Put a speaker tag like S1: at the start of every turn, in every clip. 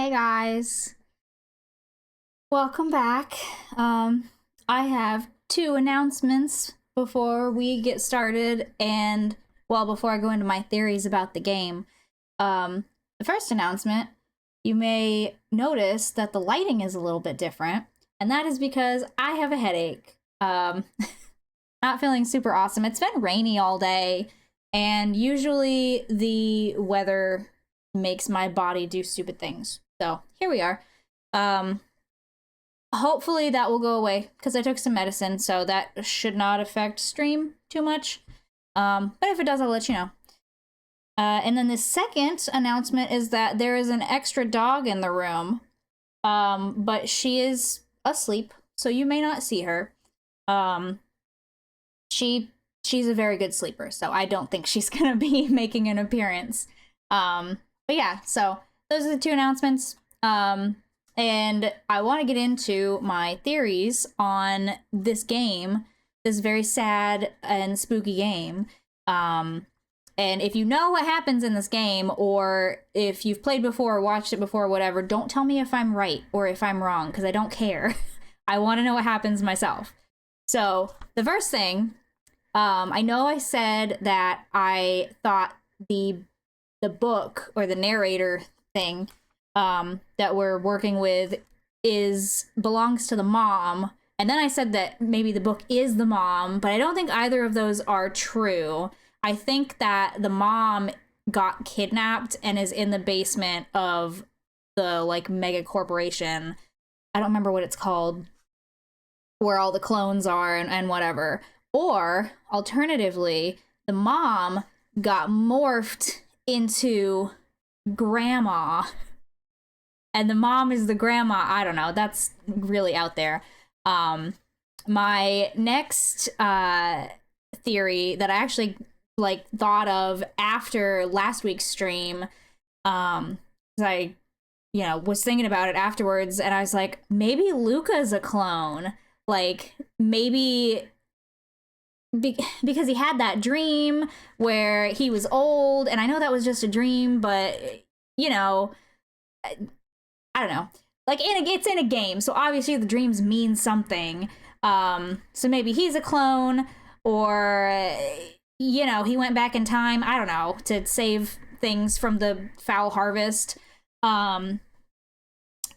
S1: Hey guys, welcome back. I have two announcements before we get started, and well, before I go into my theories about the game. The first announcement, you may notice that the lighting is a little bit different, and that is because I have a headache. Not feeling super awesome. It's been rainy all day, and usually the weather makes my body do stupid things. So here we are. Hopefully that will go away because I took some medicine, so that should not affect stream too much. But if it does, I'll let you know. And then the second announcement is that there is an extra dog in the room, but she is asleep, so you may not see her. She's a very good sleeper, so I don't think she's gonna be making an appearance. But yeah, so those are the two announcements. And I want to get into my theories on this game, this very sad and spooky game. And if you know what happens in this game, or if you've played before or watched it before or whatever, don't tell me if I'm right or if I'm wrong, because I don't care. I want to know what happens myself. So the first thing, I know I said that I thought the book or the narrator thing that we're working with belongs to the mom, and then I said that maybe the book is the mom, but I don't think either of those are true. I think that the mom got kidnapped and is in the basement of the like mega corporation. I don't remember what it's called, where all the clones are and whatever. Or alternatively, the mom got morphed into grandma, and the mom is the grandma. I don't know, that's really out there. My next theory that I actually like thought of after last week's stream, I was thinking about it afterwards, and I was like, maybe Luca's a clone, like maybe because he had that dream where he was old, and I know that was just a dream, but I don't know. Like it's in a game, so obviously the dreams mean something. So maybe he's a clone, or he went back in time, I don't know, to save things from the foul harvest. And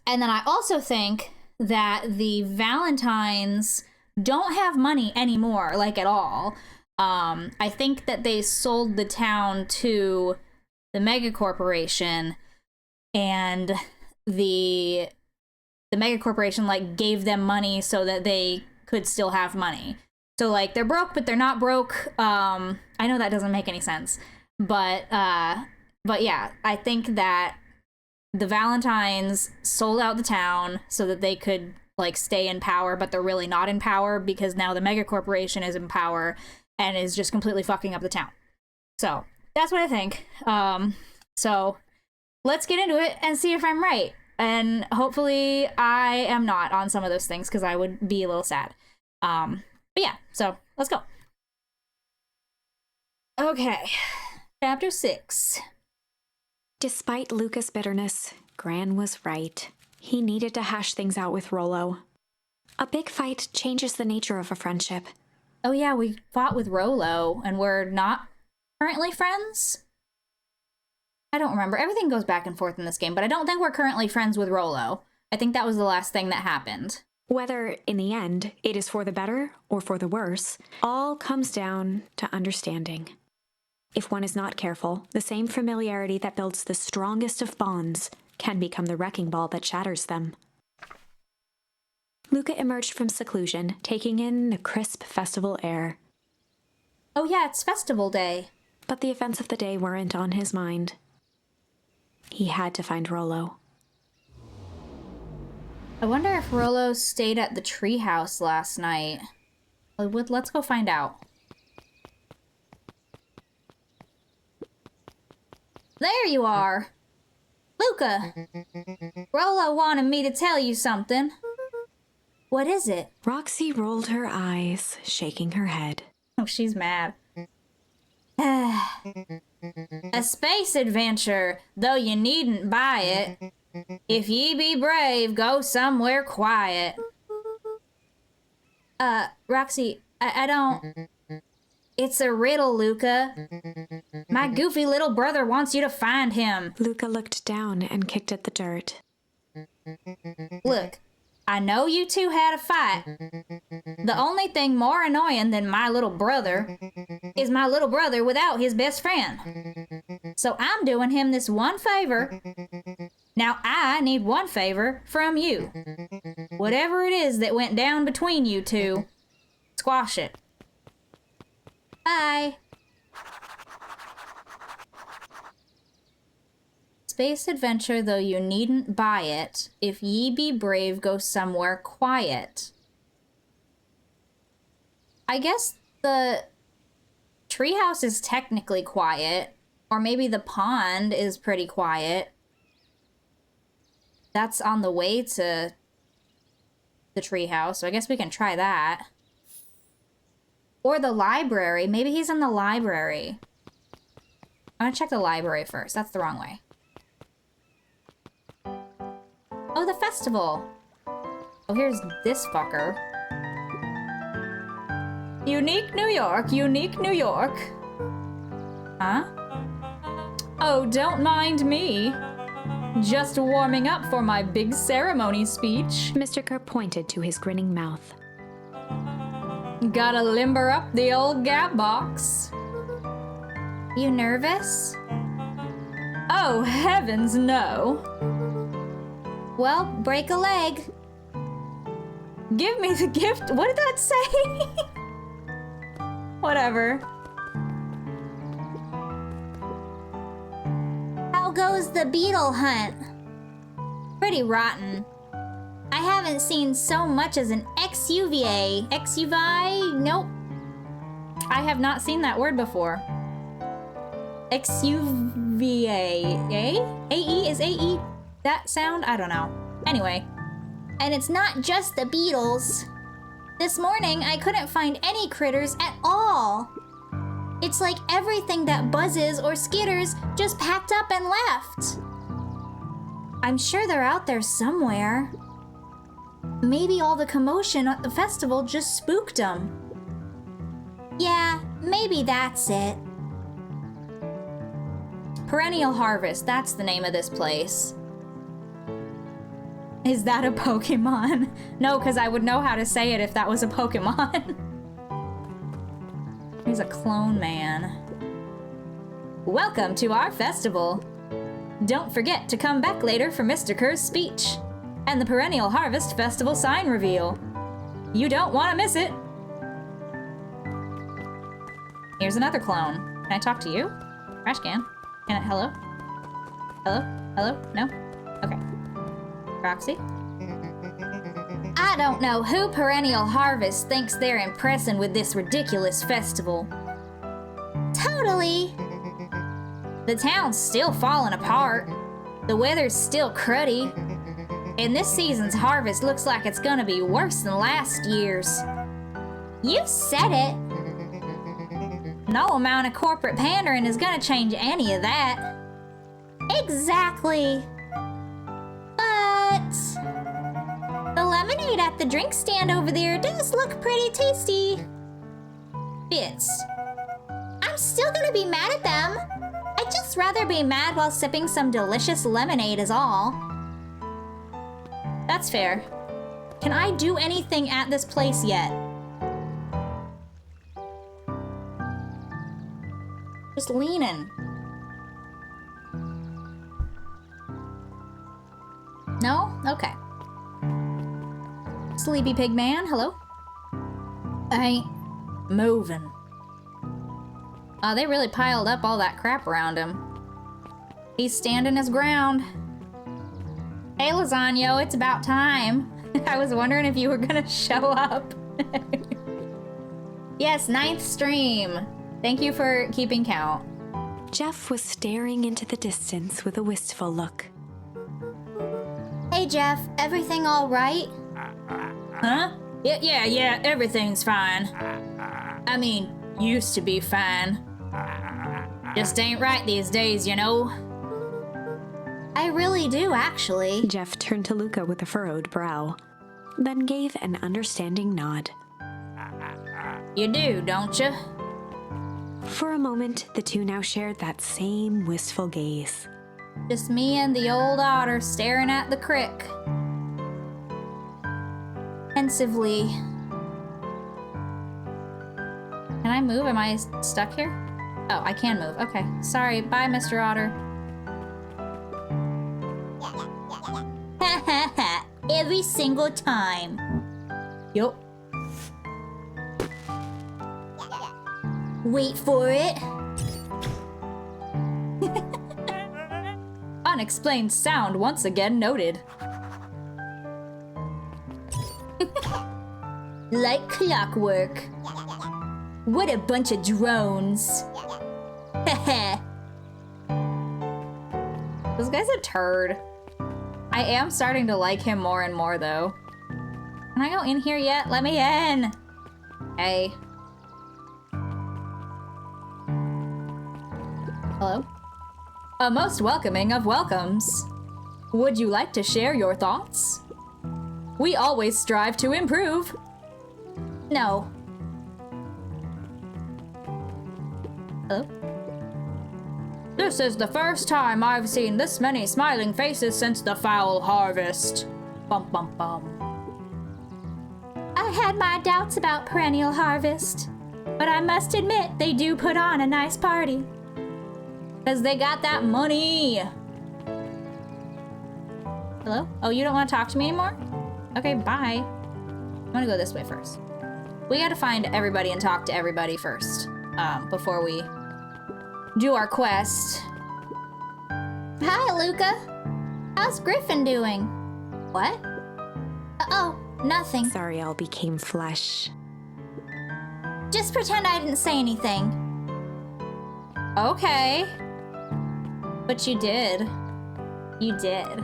S1: then I also think that the Valentines don't have money anymore, like at all. I think that they sold the town to the mega corporation, and the mega corporation like gave them money so that they could still have money. So like they're broke, but they're not broke. I know that doesn't make any sense, but yeah, I think that the Valentines sold out the town so that they could like stay in power, but they're really not in power because now the mega corporation is in power and is just completely fucking up the town. So that's what I think. So let's get into it and see if I'm right. And hopefully I am not on some of those things, because I would be a little sad. But yeah, so let's go. Okay, chapter 6.
S2: Despite Luca's bitterness, Gran was right. He needed to hash things out with Rollo. A big fight changes the nature of a friendship.
S1: Oh yeah, we fought with Rollo, and we're not currently friends? I don't remember. Everything goes back and forth in this game, but I don't think we're currently friends with Rollo. I think that was the last thing that happened.
S2: Whether, in the end, it is for the better or for the worse, all comes down to understanding. If one is not careful, the same familiarity that builds the strongest of bonds can become the wrecking ball that shatters them. Luca emerged from seclusion, taking in the crisp festival air.
S1: Oh yeah, it's festival day.
S2: But the events of the day weren't on his mind. He had to find Rollo.
S1: I wonder if Rollo stayed at the treehouse last night. Let's go find out. There you are! Luca! Rollo wanted me to tell you something. What is it?
S2: Roxy rolled her eyes, shaking her head.
S1: Oh, she's mad. A space adventure, though you needn't buy it. If ye be brave, go somewhere quiet. Roxy, I don't... It's a riddle, Luca. My goofy little brother wants you to find him.
S2: Luca looked down and kicked at the dirt.
S1: Look, I know you two had a fight. The only thing more annoying than my little brother is my little brother without his best friend. So I'm doing him this one favor. Now I need one favor from you. Whatever it is that went down between you two, squash it. Bye. Space adventure, though you needn't buy it. If ye be brave, go somewhere quiet. I guess the treehouse is technically quiet, or maybe the pond is pretty quiet. That's on the way to the treehouse, so I guess we can try that. Or the library. Maybe he's in the library. I'm gonna check the library first. That's the wrong way. Oh, the festival. Oh, here's this fucker. Unique New York, unique New York. Huh? Oh, don't mind me. Just warming up for my big ceremony speech.
S2: Mr. Kerr pointed to his grinning mouth.
S1: Gotta limber up the old gap box. You nervous? Oh, heavens no. Well, break a leg. Give me the gift. What did that say? Whatever. How goes the beetle hunt? Pretty rotten. I haven't seen so much as an XUVA. XUVI? Nope. I have not seen that word before. XUVA. AE? Is AE that sound? I don't know. Anyway. And it's not just the beetles. This morning, I couldn't find any critters at all. It's like everything that buzzes or skitters just packed up and left. I'm sure they're out there somewhere. Maybe all the commotion at the festival just spooked them. Yeah, maybe that's it. Perennial Harvest, that's the name of this place. Is that a Pokemon? No, because I would know how to say it if that was a Pokemon. He's a clone man. Welcome to our festival. Don't forget to come back later for Mr. Kerr's speech and the Perennial Harvest Festival sign reveal. You don't want to miss it. Here's another clone. Can I talk to you? Trash can. Can I, hello? Hello? Hello? No? Okay. Roxy? I don't know who Perennial Harvest thinks they're impressing with this ridiculous festival. Totally. The town's still falling apart. The weather's still cruddy. And this season's harvest looks like it's gonna be worse than last year's. You said it. No amount of corporate pandering is gonna change any of that. Exactly. But the lemonade at the drink stand over there does look pretty tasty. Fitz. I'm still gonna be mad at them. I'd just rather be mad while sipping some delicious lemonade is all. That's fair. Can I do anything at this place yet? Just leaning. No? Okay. Sleepy pig man, hello? I ain't moving. Oh, they really piled up all that crap around him. He's standing his ground. Hey, Lasagno, it's about time. I was wondering if you were gonna show up. Yes, 9th stream. Thank you for keeping count.
S2: Jeff was staring into the distance with a wistful look.
S1: Hey, Jeff, everything all right? Huh? Yeah, everything's fine. I mean, used to be fine. Just ain't right these days, you know? I really do, actually.
S2: Jeff turned to Luca with a furrowed brow, then gave an understanding nod.
S1: You do, don't you?
S2: For a moment, the two now shared that same wistful gaze.
S1: Just me and the old otter staring at the crick. Pensively. Can I move? Am I stuck here? Oh, I can move. Okay. Sorry. Bye, Mr. Otter. Ha ha ha. Every single time. Yup. Wait for it. Unexplained sound once again noted. Like clockwork. What a bunch of drones. Heh. This guy's a turd. I am starting to like him more and more, though. Can I go in here yet? Let me in. Hey. Hello? A most welcoming of welcomes. Would you like to share your thoughts? We always strive to improve. No. Hello? This is the first time I've seen this many smiling faces since the foul harvest. Bum bum bum. I had my doubts about perennial harvest, but I must admit they do put on a nice party. 'Cause they got that money. Hello? Oh, you don't want to talk to me anymore? Okay, bye. I'm gonna go this way first. We gotta find everybody and talk to everybody first, before we do our quest. Hi, Luca. How's Griffin doing? What? Oh, nothing.
S2: Sorry all became flesh.
S1: Just pretend I didn't say anything. Okay. But you did. You did.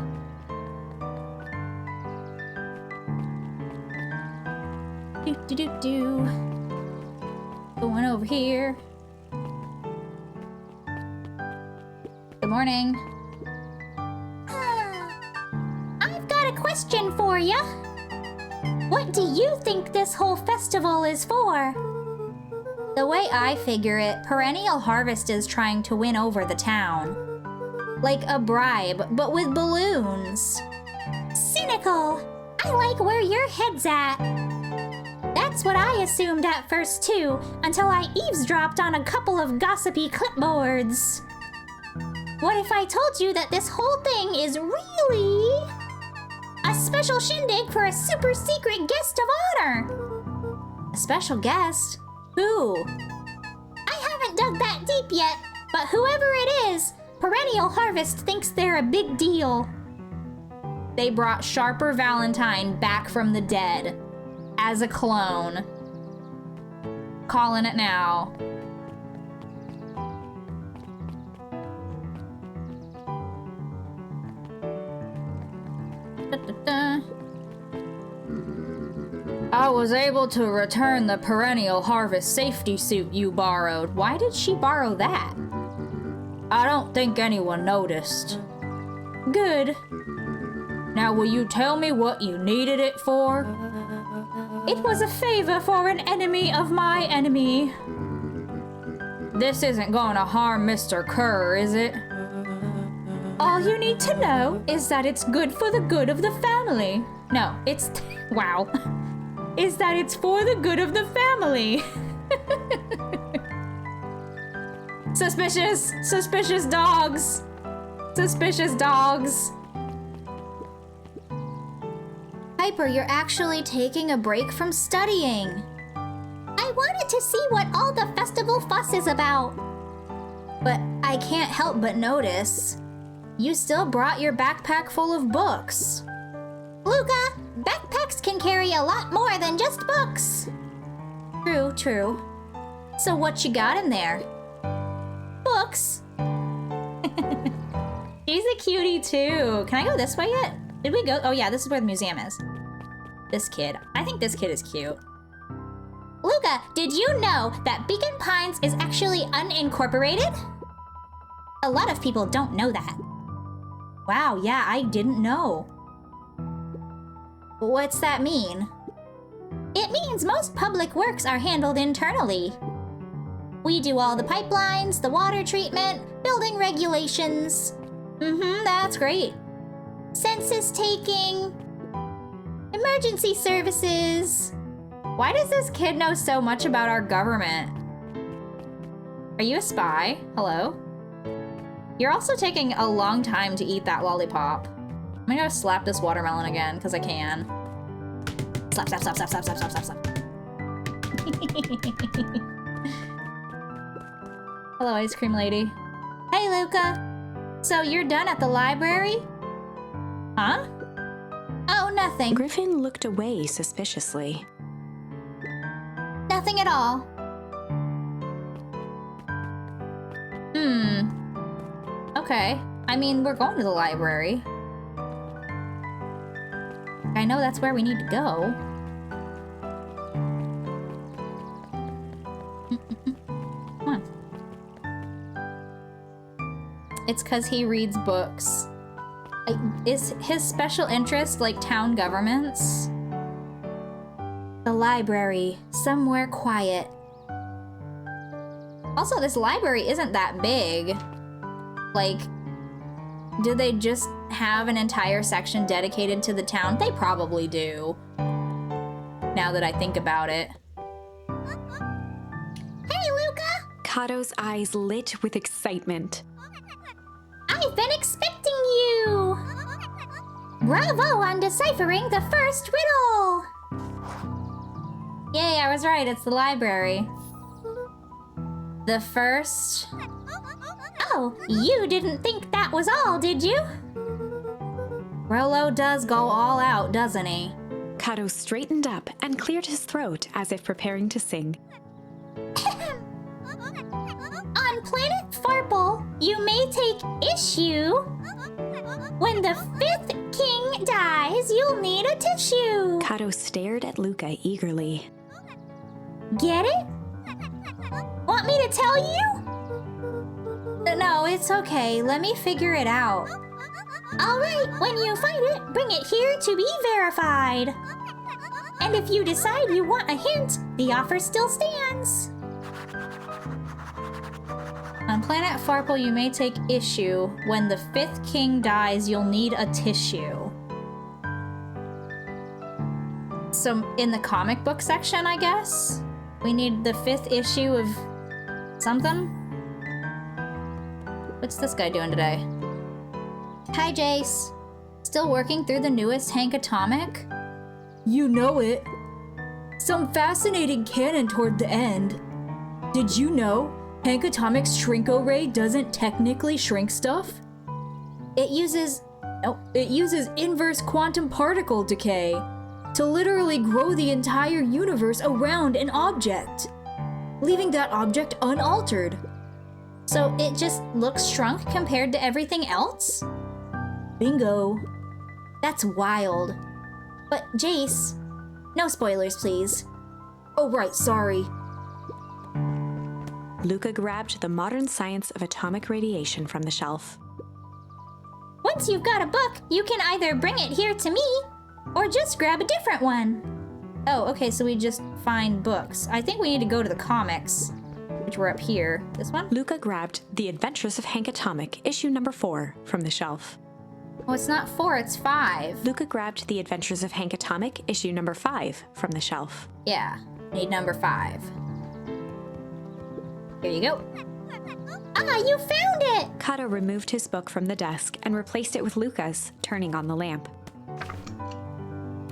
S1: Do. Going over here. Good morning. I've got a question for ya. What do you think this whole festival is for? The way I figure it, Perennial Harvest is trying to win over the town. Like a bribe, but with balloons. Cynical! I like where your head's at. That's what I assumed at first too, until I eavesdropped on a couple of gossipy clipboards. What if I told you that this whole thing is really a special shindig for a super secret guest of honor? A special guest? Who? I haven't dug that deep yet, but whoever it is, Perennial Harvest thinks they're a big deal. They brought Sharper Valentine back from the dead as a clone. Calling it now. I was able to return the Perennial Harvest safety suit you borrowed. Why did she borrow that? I don't think anyone noticed. Good. Now will you tell me what you needed it for? It was a favor for an enemy of my enemy. This isn't gonna harm Mr. Kerr, is it? All you need to know is that it's good for the good of the family. No, it's... wow. Is that it's for the good of the family. Suspicious! Suspicious dogs! Suspicious dogs! Piper, you're actually taking a break from studying. I wanted to see what all the festival fuss is about. But I can't help but notice. You still brought your backpack full of books. Luca, backpacks can carry a lot more than just books. True, true. So what you got in there? Books. She's a cutie too. Can I go this way yet? Did we go? Oh yeah, this is where the museum is. This kid. I think this kid is cute. Luca, did you know that Beacon Pines is actually unincorporated? A lot of people don't know that. Wow, yeah, I didn't know. What's that mean? It means most public works are handled internally. We do all the pipelines, the water treatment, building regulations. That's great. Census taking, emergency services. Why does this kid know so much about our government? Are you a spy? Hello? You're also taking a long time to eat that lollipop. I'm gonna go slap this watermelon again, because I can. Slap, slap, slap, slap, slap, slap, slap, slap, slap. Hello, ice cream lady. Hey, Luca. So you're done at the library? Huh? Oh, nothing.
S2: Griffin looked away suspiciously.
S1: Nothing at all. Okay. I mean, we're going to the library. I know that's where we need to go. Come on. It's because he reads books. Is his special interest like town governments? The library, somewhere quiet. Also, this library isn't that big. Like, do they just have an entire section dedicated to the town? They probably do. Now that I think about it. Hey, Luca!
S2: Kato's eyes lit with excitement.
S1: I've been expecting you! Bravo on deciphering the first riddle! Yay, I was right, it's the library. The first... Oh, you didn't think that was all, did you? Rollo does go all out, doesn't he?
S2: Kato straightened up and cleared his throat as if preparing to sing.
S1: On planet Farple, you may take issue. When the 5th king dies, you'll need a tissue.
S2: Kato stared at Luca eagerly.
S1: Get it? Want me to tell you? No, it's okay. Let me figure it out. Alright, when you find it, bring it here to be verified. And if you decide you want a hint, the offer still stands. On planet Farple, you may take issue. When the 5th king dies, you'll need a tissue. So, in the comic book section, I guess? We need the 5th issue of something? What's this guy doing today? Hi, Jace. Still working through the newest Hank Atomic? You know it. Some fascinating canon toward the end. Did you know Hank Atomic's Shrinko Ray doesn't technically shrink stuff? It uses inverse quantum particle decay to literally grow the entire universe around an object, leaving that object unaltered. So it just looks shrunk compared to everything else? Bingo. That's wild. But Jace, no spoilers, please. Oh, right, sorry.
S2: Luca grabbed the Modern Science of Atomic Radiation from the shelf.
S1: Once you've got a book, you can either bring it here to me, or just grab a different one. Oh, okay, so we just find books. I think we need to go to the comics, which were up here. This one?
S2: Luca grabbed The Adventures of Hank Atomic, issue number 4, from the shelf.
S1: Oh, it's not 4, it's 5.
S2: Luca grabbed The Adventures of Hank Atomic, issue number 5, from the shelf.
S1: Yeah, need number 5. Here you go. Ah, you found it!
S2: Kato removed his book from the desk and replaced it with Luca's, turning on the lamp.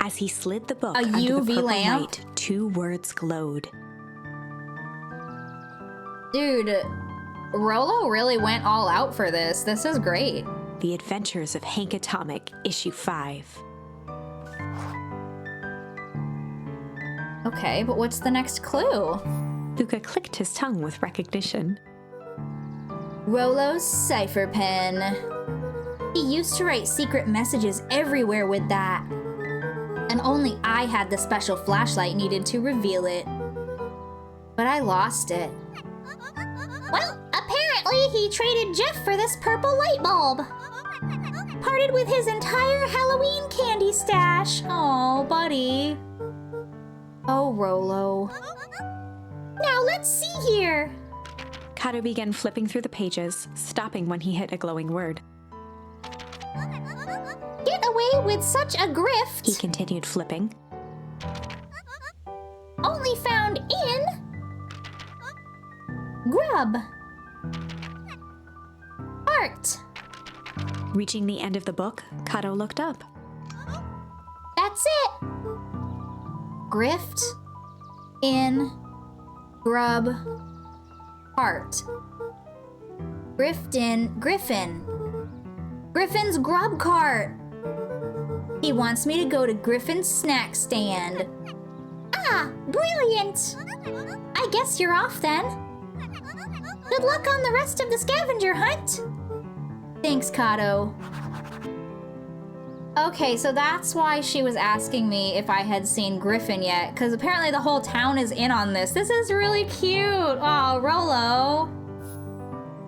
S2: As he slid the book under
S1: UV
S2: the purple
S1: lamp?
S2: light, 2 words glowed.
S1: Dude, Rollo really went all out for this. This is great.
S2: The Adventures of Hank Atomic, issue 5.
S1: Okay, but what's the next clue?
S2: Luca clicked his tongue with recognition.
S1: Rollo's cipher pen. He used to write secret messages everywhere with that. And only I had the special flashlight needed to reveal it. But I lost it. Well, apparently he traded Jeff for this purple light bulb. Part parted with his entire Halloween candy stash. Oh, buddy. Oh, Rolo. Now let's see here.
S2: Kato began flipping through the pages, stopping when he hit a glowing word.
S1: Get away with such a grift.
S2: He continued flipping.
S1: Only found in grub. Heart.
S2: Reaching the end of the book, Kato looked up.
S1: That's it. Grift in grub heart. Grift in Griffin. Griffin's grub cart. He wants me to go to Griffin's snack stand. Ah, brilliant! I guess you're off then. Good luck on the rest of the scavenger hunt. Thanks, Kato. Okay, so that's why she was asking me if I had seen Griffin yet, because apparently the whole town is in on this. This is really cute. Oh, Rolo.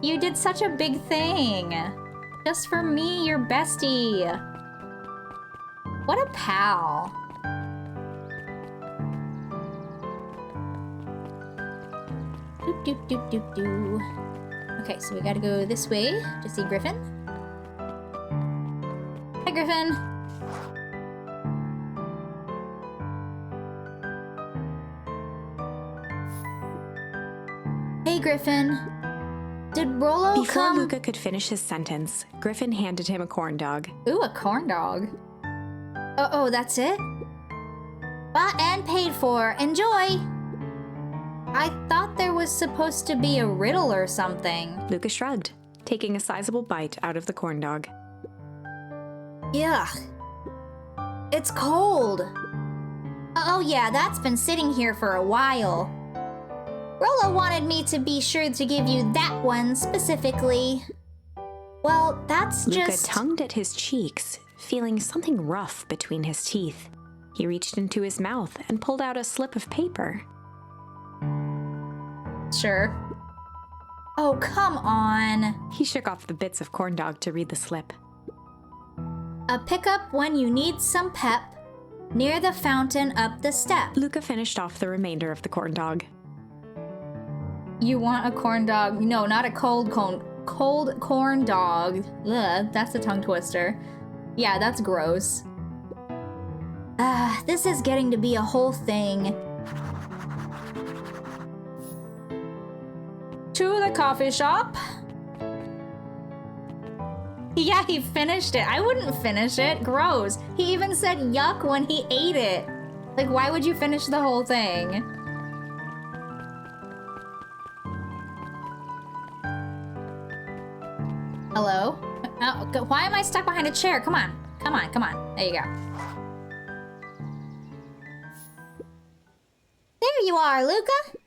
S1: You did such a big thing. Just for me, your bestie. What a pal. Doop, doop, doop, doop, doo. Okay, so we gotta go this way to see Griffin. Hi, Griffin. Hey, Griffin. Did Rolo
S2: Before
S1: come?
S2: Luca could finish his sentence, Griffin handed him a corn dog.
S1: Ooh, a corn dog. Oh, that's it? Bought and paid for. Enjoy! I thought there was supposed to be a riddle or something.
S2: Luca shrugged, taking a sizable bite out of the corn dog.
S1: Yuck. It's cold. Oh yeah, that's been sitting here for a while. Rolo wanted me to be sure to give you that one specifically. Well, that's
S2: Luca
S1: just...
S2: tongued at his cheeks, feeling something rough between his teeth. He reached into his mouth and pulled out a slip of paper.
S1: Sure. Oh, come on.
S2: He shook off the bits of corn dog to read the slip.
S1: A pickup when you need some pep, near the fountain up the step.
S2: Luca finished off the remainder of the corn dog.
S1: You want a corn dog? No, not a cold corn dog. Ugh, that's a tongue twister. Yeah, that's gross. This is getting to be a whole thing. To the coffee shop. Yeah, he finished it. I wouldn't finish it. Gross. He even said yuck when he ate it. Like, why would you finish the whole thing? Hello? Why am I stuck behind a chair? Come on. Come on, come on. There you go. There you are, Luca.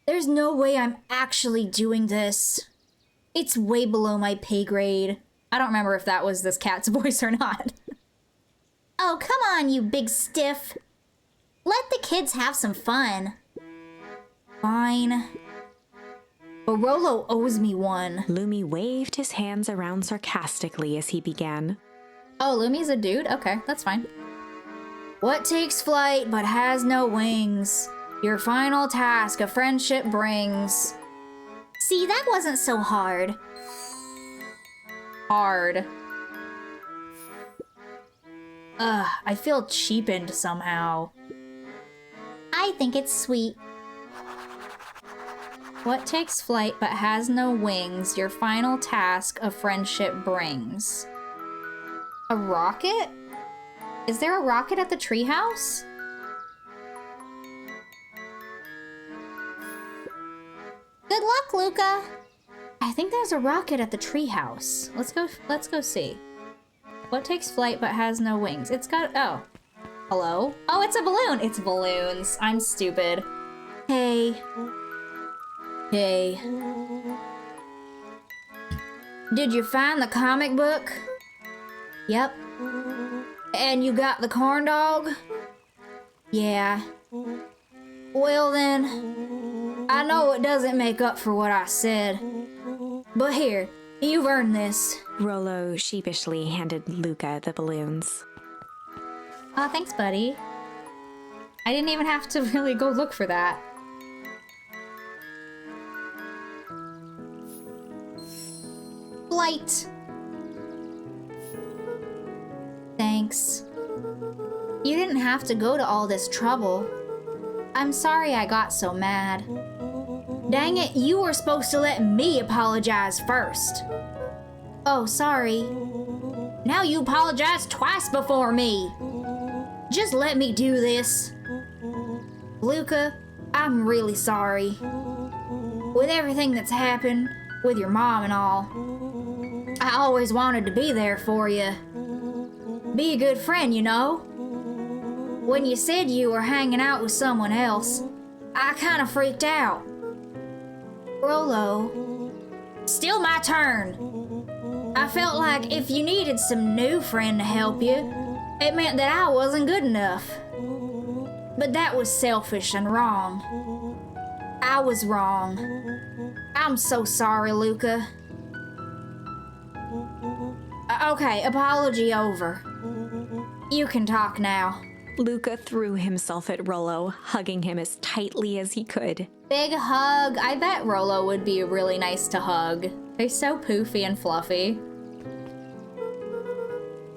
S1: There's no way I'm actually doing this. It's way below my pay grade. I don't remember if that was this cat's voice or not. Oh, come on, you big stiff. Let the kids have some fun. Fine. But Rolo owes me one.
S2: Lumi waved his hands around sarcastically as he began.
S1: Oh, Lumi's a dude? Okay, that's fine. What takes flight but has no wings? Your final task a friendship brings. See, that wasn't so hard. Hard. Ugh, I feel cheapened somehow. I think it's sweet. What takes flight but has no wings? Your final task a friendship brings. A rocket? Is there a rocket at the treehouse? Good luck, Luca. I think there's a rocket at the treehouse. Let's go see. What takes flight but has no wings? It's got, oh. Hello? Oh, it's a balloon. It's balloons. I'm stupid. Hey. Hey. Did you find the comic book? Yep. And you got the corn dog? Yeah. Well then, I know it doesn't make up for what I said. But here You've earned this.
S2: Rollo sheepishly handed Luca the balloons.
S1: Oh, thanks, buddy. I didn't even have to really go look for that. Flight. Thanks. You didn't have to go to all this trouble. I'm sorry I got so mad. Dang it, you were supposed to let me apologize first. Oh, sorry. Now you apologize twice before me. Just let me do this. Luca, I'm really sorry. With everything that's happened, with your mom and all, I always wanted to be there for you. Be a good friend, you know? When you said you were hanging out with someone else, I kind of freaked out. Rollo, still my turn. I felt like if you needed some new friend to help you, it meant that I wasn't good enough. But that was selfish and wrong. I was wrong. I'm so sorry, Luca. Okay, apology over. You can talk now.
S2: Luca threw himself at Rollo, hugging him as tightly as he could.
S1: Big hug. I bet Rollo would be really nice to hug. They're so poofy and fluffy.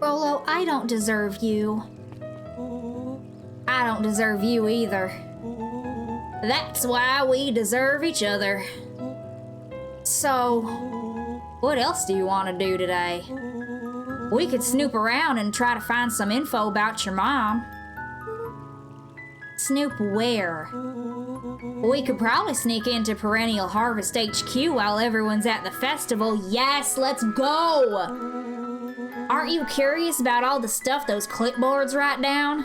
S1: Rollo, I don't deserve you. I don't deserve you either. That's why we deserve each other. So, what else do you want to do today? We could snoop around and try to find some info about your mom. Snoop where? We could probably sneak into Perennial Harvest HQ while everyone's at the festival. Yes, let's go! Aren't you curious about all the stuff those clipboards write down?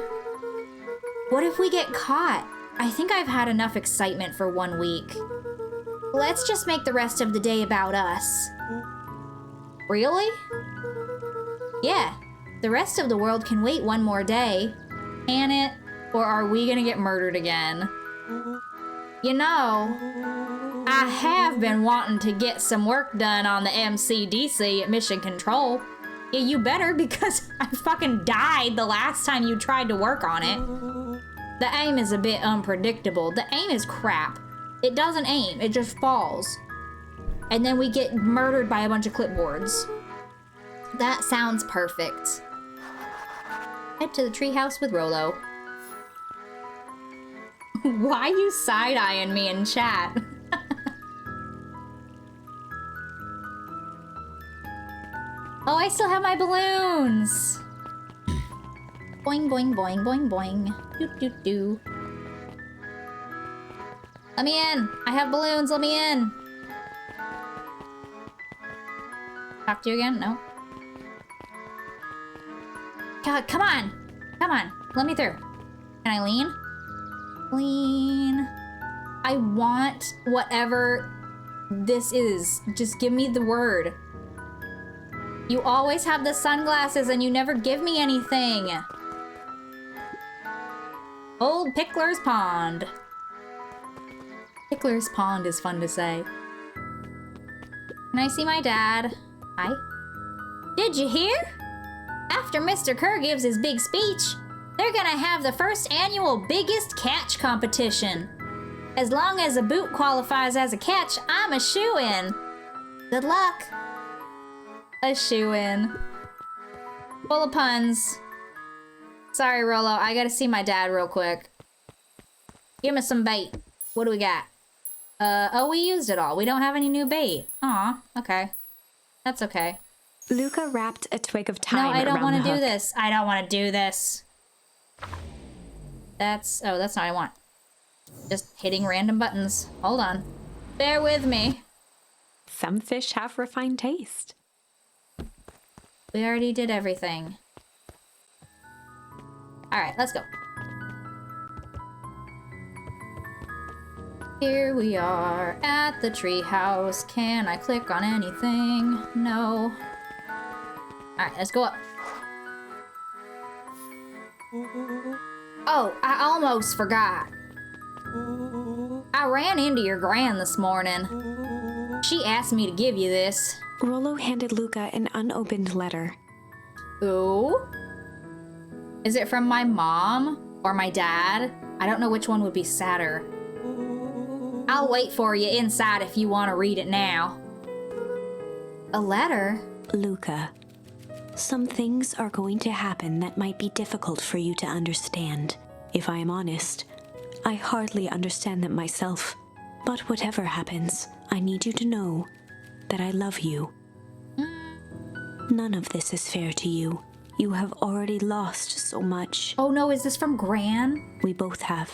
S1: What if we get caught? I think I've had enough excitement for 1 week. Let's just make the rest of the day about us. Really? Yeah, the rest of the world can wait one more day. Can it? Or are we gonna get murdered again? You know, I have been wanting to get some work done on the MCDC at Mission Control. Yeah, you better, because I fucking died the last time you tried to work on it. The aim is a bit unpredictable. The aim is crap. It doesn't aim, it just falls. And then we get murdered by a bunch of clipboards. That sounds perfect. Head to the treehouse with Rollo. Why you side-eyeing me in chat? Oh, I still have my balloons! Boing, boing, boing, boing, boing. Doo, doo, doo. Let me in! I have balloons, let me in! Talk to you again? No? God, come on! Come on, let me through. Can I lean? Lean. I want whatever this is. Just give me the word. You always have the sunglasses and you never give me anything. Old Pickler's Pond. Pickler's Pond is fun to say. Can I see my dad? Hi. Did you hear? After Mr. Kerr gives his big speech, they're gonna have the first annual biggest catch competition. As long as a boot qualifies as a catch, I'm a shoo-in. Good luck. A shoo-in. Full of puns. Sorry, Rollo, I gotta see my dad real quick. Give me some bait. What do we got? Oh, we used it all. We don't have any new bait. Aw, okay. That's okay.
S2: Luca wrapped a twig of thyme around the hook.
S1: No, I don't want to do this. I don't want to do this. That's not what I want. Just hitting random buttons. Hold on. Bear with me.
S2: Some fish have refined taste.
S1: We already did everything. Alright, let's go. Here we are at the treehouse. Can I click on anything? No. Alright, let's go up. Oh, I almost forgot. I ran into your gran this morning. She asked me to give you this.
S2: Rollo handed Luca an unopened letter.
S1: Ooh? Is it from my mom or my dad? I don't know which one would be sadder. I'll wait for you inside if you want to read it now. A letter?
S2: Luca, some things are going to happen that might be difficult for you to understand. If I am honest, I hardly understand them myself. But whatever happens, I need you to know that I love you. None of this is fair to you. You have already lost so much.
S1: Oh no, is this from Gran?
S2: We both have.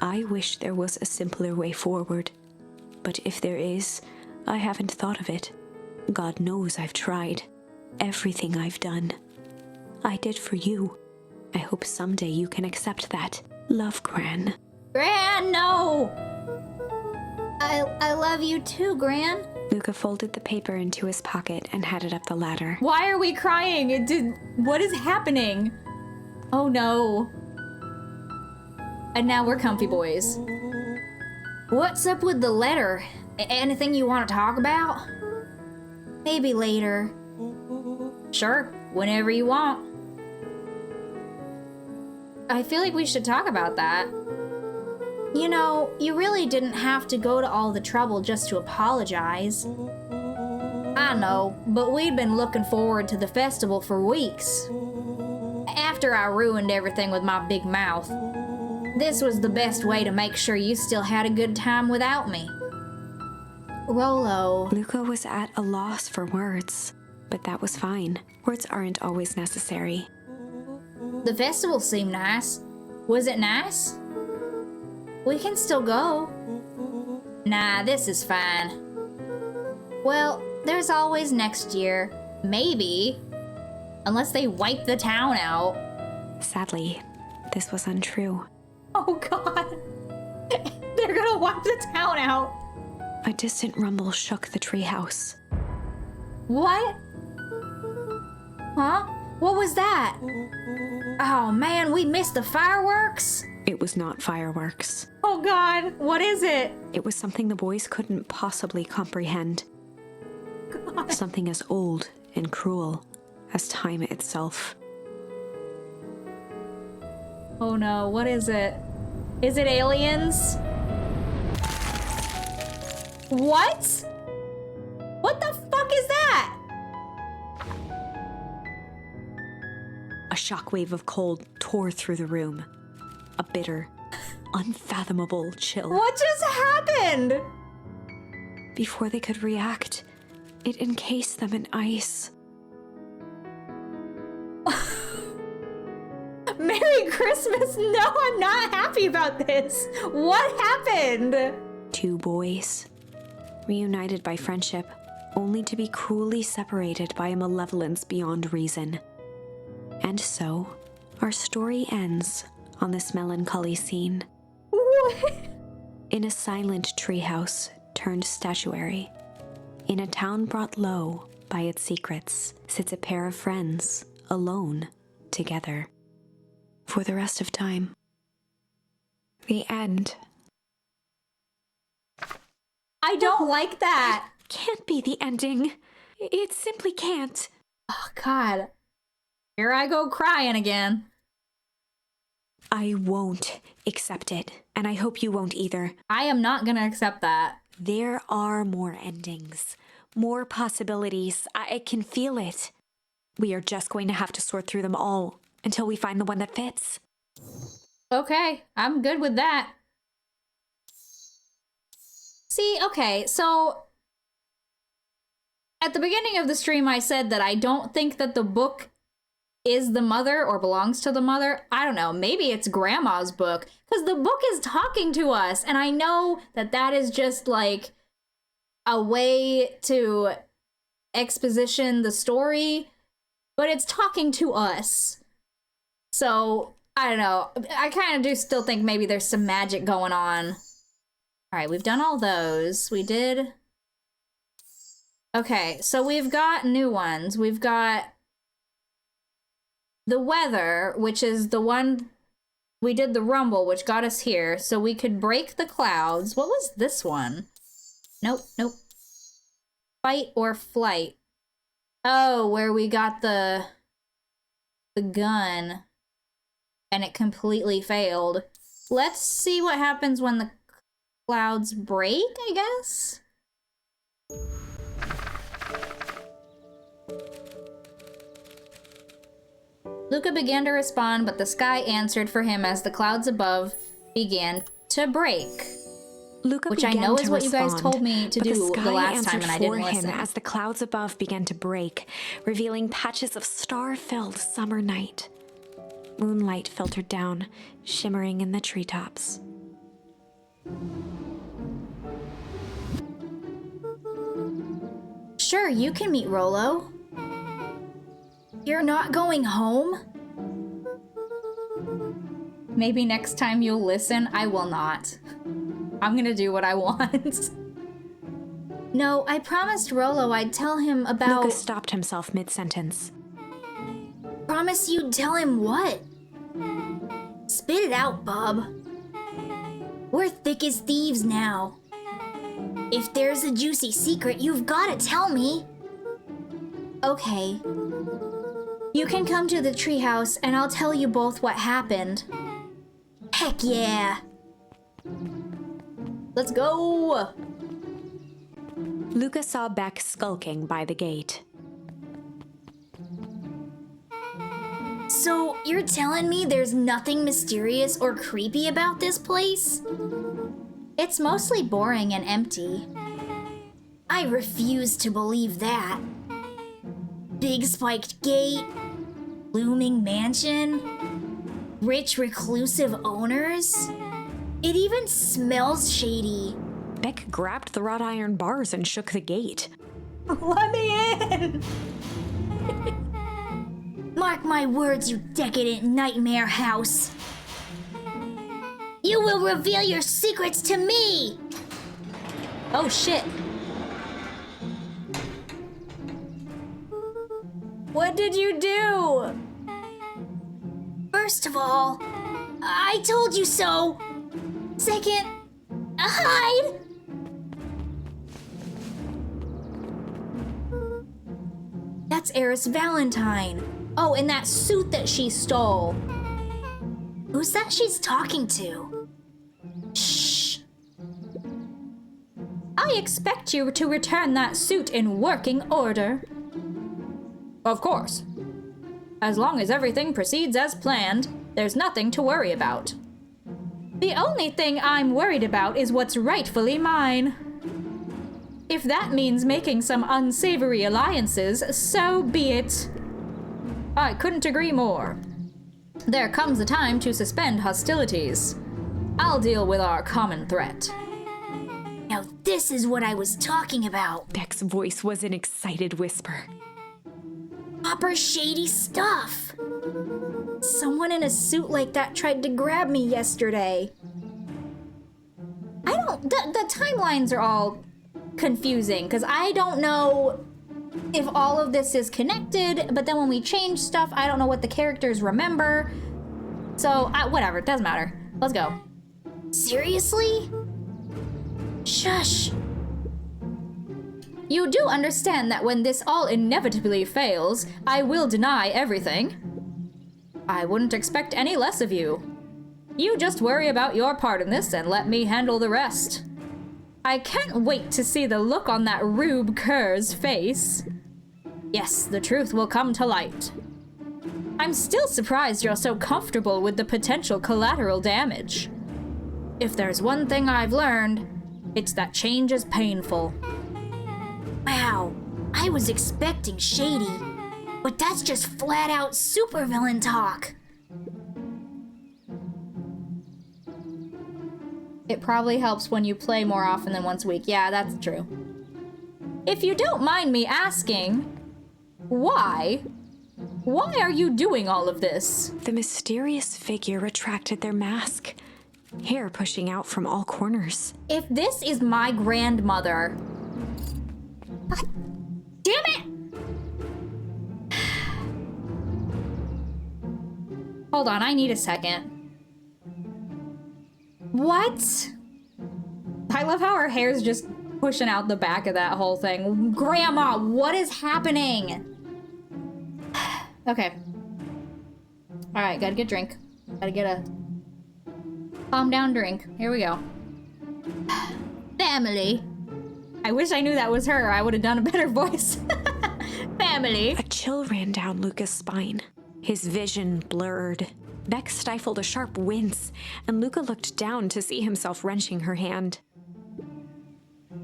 S2: I wish there was a simpler way forward. But if there is, I haven't thought of it. God knows I've tried. Everything I've done, I did for you. I hope someday you can accept that. Love, Gran.
S1: Gran, no! I love you too, Gran.
S2: Luca folded the paper into his pocket and headed up the ladder.
S1: Why are we crying? What is happening? Oh no. And now we're comfy boys. What's up with the letter? Anything you want to talk about? Maybe later. Sure, whenever you want. I feel like we should talk about that. You know, you really didn't have to go to all the trouble just to apologize. I know, but we'd been looking forward to the festival for weeks. After I ruined everything with my big mouth, this was the best way to make sure you still had a good time without me. Rollo.
S2: Luca was at a loss for words, but that was fine. Words aren't always necessary.
S1: The festival seemed nice. Was it nice? We can still go. Nah, this is fine. Well, there's always next year. Maybe. Unless they wipe the town out.
S2: Sadly, this was untrue.
S1: Oh god. They're gonna wipe the town out.
S2: A distant rumble shook the treehouse.
S1: What? Huh? What was that? Oh man, we missed the fireworks?
S2: It was not fireworks.
S1: Oh god, what is it?
S2: It was something the boys couldn't possibly comprehend.
S1: God.
S2: Something as old and cruel as time itself.
S1: Oh no, what is it? Is it aliens? What? What the fuck is that?
S2: A shockwave of cold tore through the room. A bitter, unfathomable chill.
S1: What just happened?
S2: Before they could react, it encased them in ice.
S1: Merry Christmas! No, I'm not happy about this. What happened?
S2: Two boys, reunited by friendship, only to be cruelly separated by a malevolence beyond reason. And so, our story ends on this melancholy scene.
S1: What?
S2: In a silent treehouse turned statuary, in a town brought low by its secrets, sits a pair of friends, alone, together. For the rest of time. The end.
S1: I don't like that.
S2: Can't be the ending. It simply can't.
S1: Oh god. Here I go crying again.
S2: I won't accept it, and I hope you won't either.
S1: I am not gonna accept that.
S2: There are more endings, more possibilities. I can feel it. We are just going to have to sort through them all until we find the one that fits.
S1: Okay, I'm good with that. See, okay, so at the beginning of the stream I said that I don't think that the book is the mother or belongs to the mother. I don't know, maybe it's grandma's book, because the book is talking to us, and I know that that is just like a way to exposition the story, but it's talking to us. So, I don't know, I kind of do still think maybe there's some magic going on. All right, we've done all those. We did. Okay, so we've got new ones. We've got the weather, which is the one we did the rumble, which got us here. So we could break the clouds. What was this one? Nope, nope. Fight or flight. Oh, where we got the gun and it completely failed. Let's see what happens when the clouds break, I guess? Luca began to respond, but the sky answered for him as the clouds above began to break.
S2: Luca
S1: which I know is what you guys told me to do the last time, and I didn't listen.
S2: As the clouds above began to break, revealing patches of star-filled summer night. Moonlight filtered down, shimmering in the treetops.
S1: Sure, you can meet Rollo. You're not going home? Maybe next time you'll listen. I will not. I'm gonna do what I want. No, I promised Rollo I'd tell him about...
S2: Lucas stopped himself mid-sentence.
S1: Promise you'd tell him what? Spit it out, bub. We're thick as thieves now. If there's a juicy secret, you've gotta tell me. Okay. You can come to the treehouse and I'll tell you both what happened. Heck yeah! Let's go!
S2: Luca saw Beck skulking by the gate.
S1: So, you're telling me there's nothing mysterious or creepy about this place? It's mostly boring and empty. I refuse to believe that. Big spiked gate, looming mansion, rich reclusive owners. It even smells shady.
S2: Beck grabbed the wrought iron bars and shook the gate.
S1: Let me in! Mark my words, you decadent nightmare house. You will reveal your secrets to me! Oh shit. What did you do? First of all, I told you so. Second, hide! That's Eris Valentine. Oh, and that suit that she stole. Who's that she's talking to? Shh. I expect you to return that suit in working order. Of course. As long as everything proceeds as planned, there's nothing to worry about. The only thing I'm worried about is what's rightfully mine. If that means making some unsavory alliances, so be it. I couldn't agree more. There comes a time to suspend hostilities. I'll deal with our common threat. Now this is what I was talking about.
S2: Beck's voice was an excited whisper.
S1: Proper shady stuff. Someone in a suit like that tried to grab me yesterday. The timelines are all confusing, because I don't know if all of this is connected, but then when we change stuff, I don't know what the characters remember. So, whatever, it doesn't matter. Let's go. Seriously? Shush. You do understand that when this all inevitably fails, I will deny everything. I wouldn't expect any less of you. You just worry about your part in this and let me handle the rest. I can't wait to see the look on that Rube Kerr's face. Yes, the truth will come to light. I'm still surprised you're so comfortable with the potential collateral damage. If there's one thing I've learned, it's that change is painful. Wow, I was expecting shady, but that's just flat out supervillain talk. It probably helps when you play more often than once a week. Yeah, that's true. If you don't mind me asking, why? Why are you doing all of this?
S2: The mysterious figure retracted their mask, hair pushing out from all corners.
S1: If this is my grandmother... God damn it! Hold on, I need a second. What? I love how her hair's just pushing out the back of that whole thing. Grandma, what is happening? Okay. Alright, gotta get a drink. Gotta get a calm down drink. Here we go. Family. I wish I knew that was her. I would have done a better voice. Family.
S2: A chill ran down Luca's spine. His vision blurred. Beck stifled a sharp wince, and Luca looked down to see himself wrenching her hand.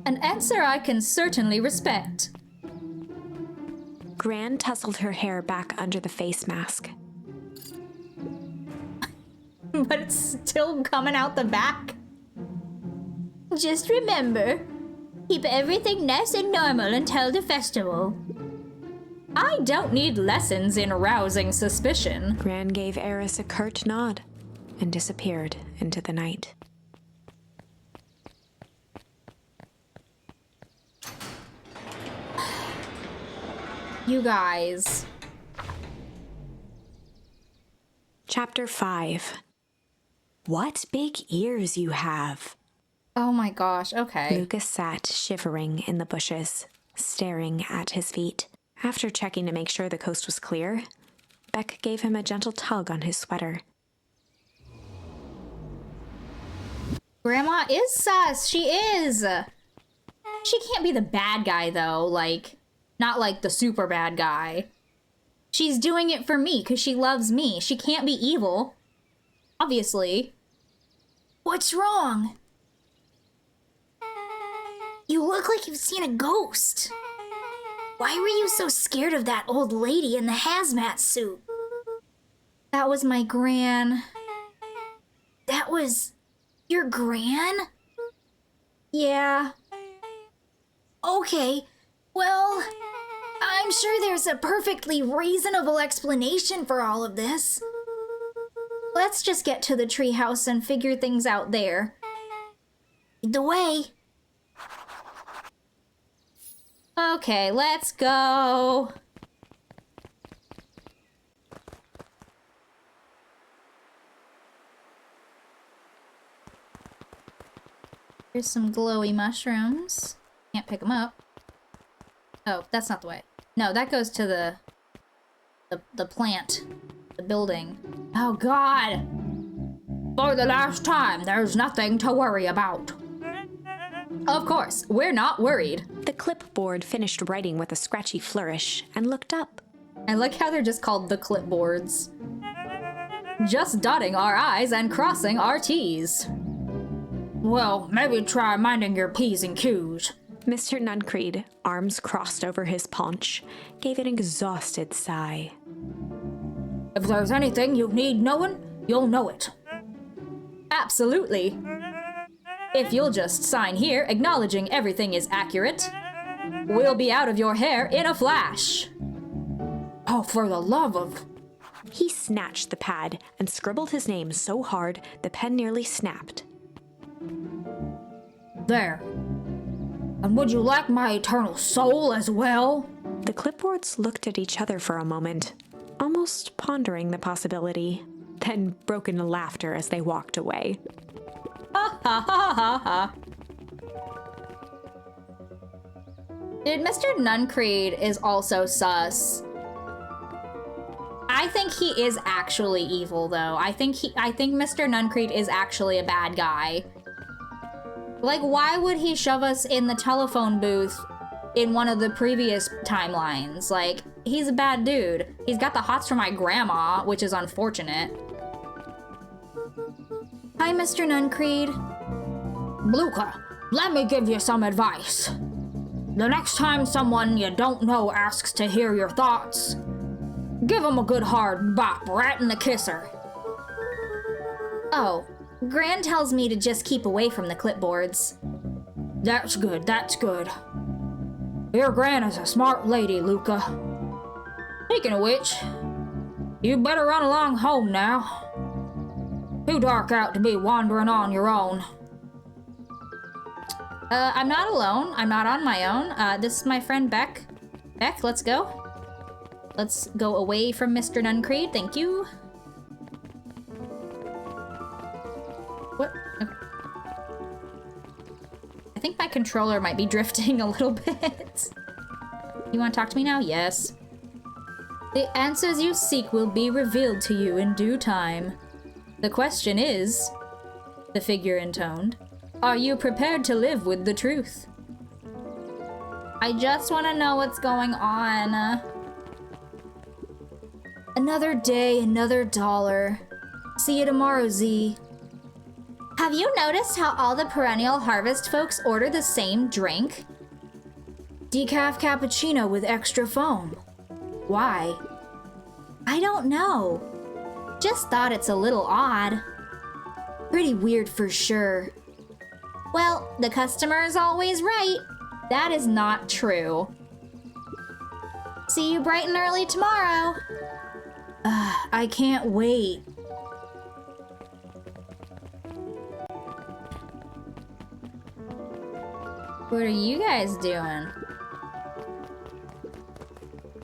S1: An answer I can certainly respect.
S2: Gran tousled her hair back under the face mask.
S1: But it's still coming out the back. Just remember, keep everything nice and normal until the festival. I don't need lessons in arousing suspicion.
S2: Gran gave Eris a curt nod and disappeared into the night.
S1: You guys.
S2: Chapter 5. What big ears you have.
S1: Oh my gosh, okay.
S2: Lucas sat shivering in the bushes, staring at his feet. After checking to make sure the coast was clear, Beck gave him a gentle tug on his sweater.
S1: Grandma is sus. She is. She can't be the bad guy, though. Like, not like the super bad guy. She's doing it for me because she loves me. She can't be evil. Obviously. What's wrong? You look like you've seen a ghost. Why were you so scared of that old lady in the hazmat suit? That was my gran. That was your gran? Yeah. Okay, well, I'm sure there's a perfectly reasonable explanation for all of this. Let's just get to the treehouse and figure things out there. Lead the way. Okay, let's go. Here's some glowy mushrooms. Can't pick them up. Oh, that's not the way. No, that goes to the plant. The building. Oh, God! For the last time, there's nothing to worry about. Of course, we're not worried.
S2: The clipboard finished writing with a scratchy flourish and looked up.
S1: I like how they're just called the clipboards. Just dotting our I's and crossing our T's. Well, maybe try minding your P's and Q's.
S2: Mr. Nuncreed, arms crossed over his paunch, gave an exhausted sigh.
S1: If there's anything you need knowing, you'll know it. Absolutely. If you'll just sign here, acknowledging everything is accurate, we'll be out of your hair in a flash. Oh, for the love of...
S2: He snatched the pad and scribbled his name so hard the pen nearly snapped.
S1: There. And would you like my eternal soul as well?
S2: The clipboards looked at each other for a moment, almost pondering the possibility, then broke into laughter as they walked away.
S1: Ha ha ha ha ha. Dude, Mr. Nuncreed is also sus. I think he is actually evil, though. I think Mr. Nuncreed is actually a bad guy. Like, why would he shove us in the telephone booth in one of the previous timelines? Like, he's a bad dude. He's got the hots for my grandma, which is unfortunate. Hi, Mr. Nuncreed. Luca, let me give you some advice. The next time someone you don't know asks to hear your thoughts, give them a good hard bop right in the kisser. Oh, Gran tells me to just keep away from the clipboards. That's good, that's good. Your Gran is a smart lady, Luca. Speaking of which, you better run along home now. Too dark out to be wandering on your own. I'm not alone. I'm not on my own. This is my friend Beck. Beck, let's go. Let's go away from Mr. Nuncreed. Thank you. What? Okay. I think my controller might be drifting a little bit. You want to talk to me now? Yes. The answers you seek will be revealed to you in due time. The question is, the figure intoned, are you prepared to live with the truth? I just want to know what's going on. Another day, another dollar. See you tomorrow, Z. Have you noticed how all the Perennial Harvest folks order the same drink? Decaf cappuccino with extra foam. Why? I don't know. Just thought it's a little odd. Pretty weird for sure. Well, the customer is always right. That is not true. See you bright and early tomorrow. I can't wait. What are you guys doing?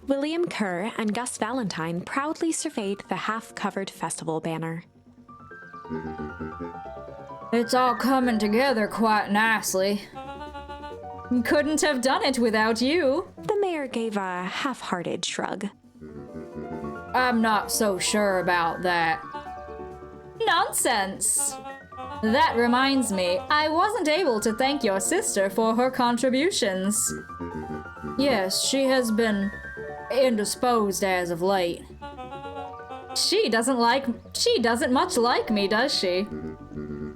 S2: William Kerr and Gus Valentine proudly surveyed the half-covered festival banner.
S1: It's all coming together quite nicely. Couldn't have done it without you.
S2: The mayor gave a half-hearted shrug.
S1: I'm not so sure about that. Nonsense! That reminds me, I wasn't able to thank your sister for her contributions. Yes, she has been indisposed as of late. She doesn't much like me, does she?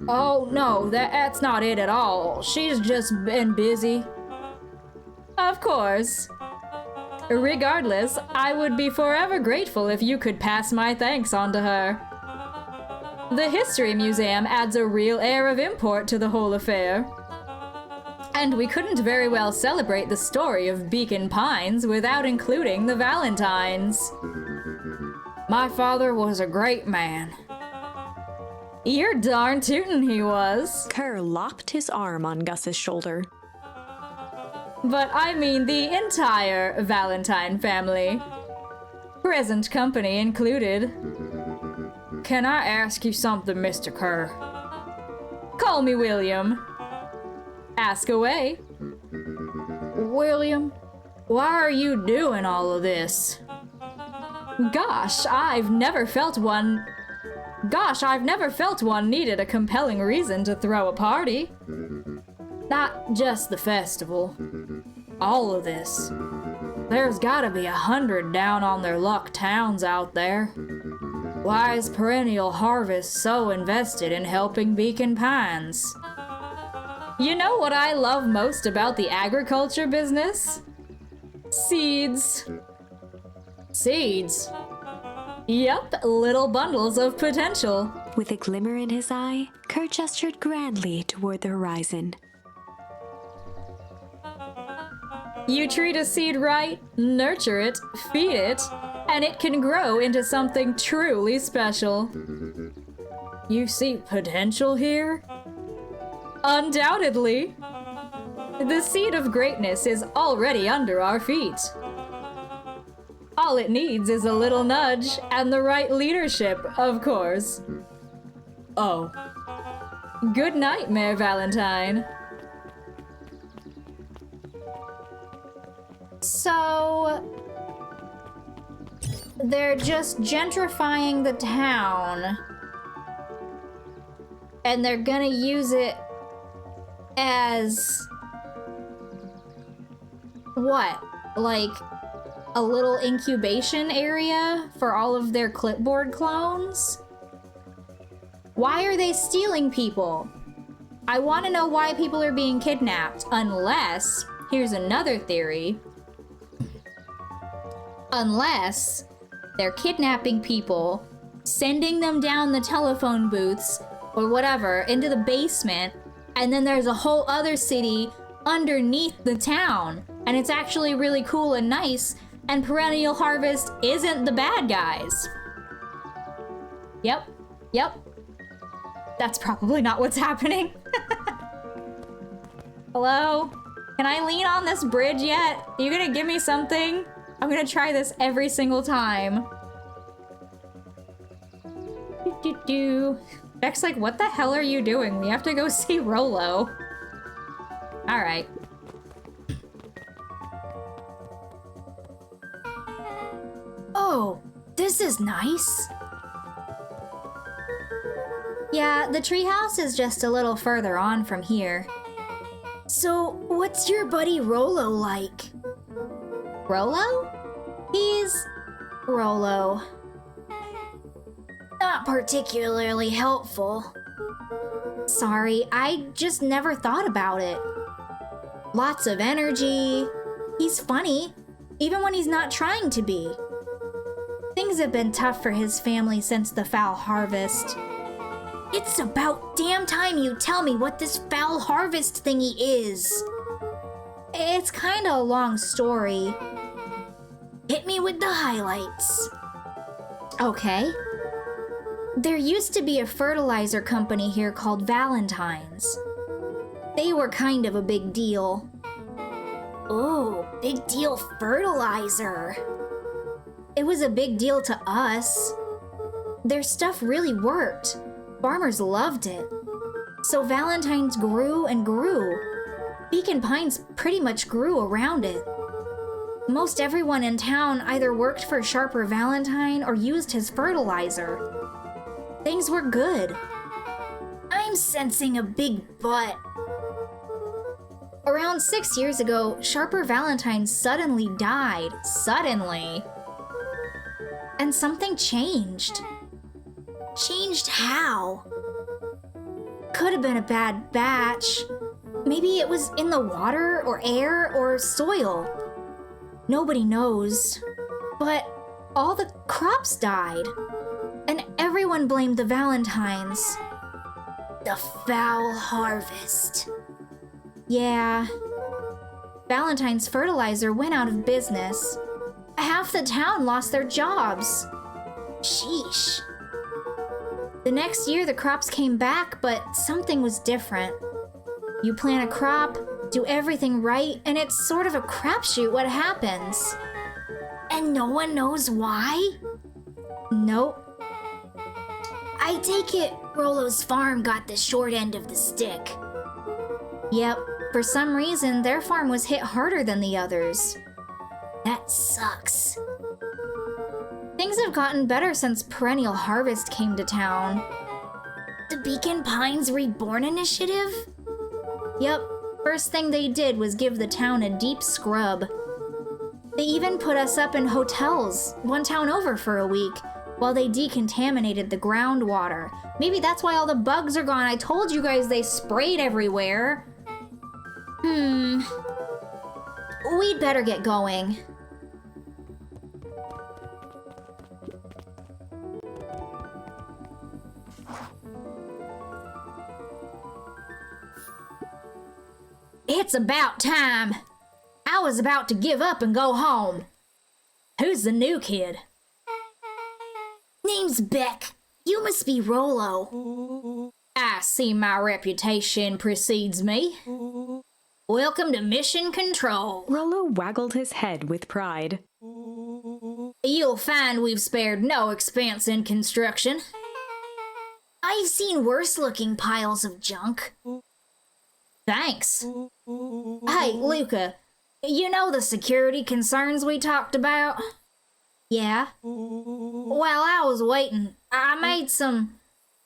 S1: Oh, no, that's not it at all. She's just been busy. Of course. Regardless, I would be forever grateful if you could pass my thanks on to her. The History Museum adds a real air of import to the whole affair. And we couldn't very well celebrate the story of Beacon Pines without including the Valentines. My father was a great man. You're darn tootin' he was.
S2: Kerr locked his arm on Gus's shoulder.
S1: But I mean the entire Valentine family. Present company included. Can I ask you something, Mr. Kerr? Call me William. Ask away. William, why are you doing all of this? Gosh, I've never felt one needed a compelling reason to throw a party. Not just the festival. All of this. There's gotta be 100 down on their luck towns out there. Why is Perennial Harvest so invested in helping Beacon Pines? You know what I love most about the agriculture business? Seeds. Seeds? Yup, little bundles of potential.
S2: With a glimmer in his eye, Kerr gestured grandly toward the horizon.
S1: You treat a seed right, nurture it, feed it, and it can grow into something truly special. You see potential here? Undoubtedly. The seed of greatness is already under our feet. All it needs is a little nudge and the right leadership, of course. Oh. Good night, Mayor Valentine. So, they're just gentrifying the town, and they're gonna use it as what? Like a little incubation area for all of their clipboard clones? Why are they stealing people? I want to know why people are being kidnapped, unless, here's another theory, unless they're kidnapping people, sending them down the telephone booths or whatever into the basement, and then there's a whole other city underneath the town, and it's actually really cool and nice, and Perennial Harvest isn't the bad guys. Yep. That's probably not what's happening. Hello? Can I lean on this bridge yet? Are you gonna give me something? I'm gonna try this every single time. Beck's like, what the hell are you doing? We have to go see Rolo. Alright.
S3: Oh, this is nice.
S1: Yeah, the treehouse is just a little further on from here.
S3: So, what's your buddy Rolo like?
S1: Rolo? He's... Rolo.
S3: Not particularly helpful.
S1: Sorry, I just never thought about it. Lots of energy. He's funny, even when he's not trying to be. Things have been tough for his family since the foul harvest.
S3: It's about damn time you tell me what this foul harvest thingy is.
S1: It's kinda a long story.
S3: Hit me with the highlights.
S1: Okay. There used to be a fertilizer company here called Valentine's. They were kind of a big deal.
S3: Oh, big deal fertilizer.
S1: It was a big deal to us. Their stuff really worked. Farmers loved it. So Valentine's grew and grew. Beacon Pines pretty much grew around it. Most everyone in town either worked for Sharper Valentine or used his fertilizer. Things were good.
S3: I'm sensing a big butt.
S1: Around 6 years ago, Sharper Valentine suddenly died. Suddenly. And something changed.
S3: Changed how?
S1: Could have been a bad batch. Maybe it was in the water or air or soil. Nobody knows. But all the crops died. And everyone blamed the Valentines.
S3: The foul harvest.
S1: Yeah. Valentine's fertilizer went out of business. Half the town lost their jobs.
S3: Sheesh.
S1: The next year the crops came back, but something was different. You plant a crop, do everything right, and it's sort of a crapshoot what happens.
S3: And no one knows why?
S1: Nope.
S3: I take it Rolo's farm got the short end of the stick.
S1: Yep, for some reason their farm was hit harder than the others.
S3: That sucks.
S1: Things have gotten better since Perennial Harvest came to town.
S3: The Beacon Pines Reborn Initiative?
S1: Yep, first thing they did was give the town a deep scrub. They even put us up in hotels, one town over for a week, while they decontaminated the groundwater. Maybe that's why all the bugs are gone. I told you guys they sprayed everywhere. We'd better get going. It's about time. I was about to give up and go home. Who's the new kid?
S3: Name's Beck. You must be Rolo.
S1: I see my reputation precedes me. Welcome to Mission Control.
S2: Rolo waggled his head with pride.
S1: You'll find we've spared no expense in construction.
S3: I've seen worse looking piles of junk.
S1: Thanks. Hey, Luca, you know the security concerns we talked about? Yeah. While I was waiting, I made some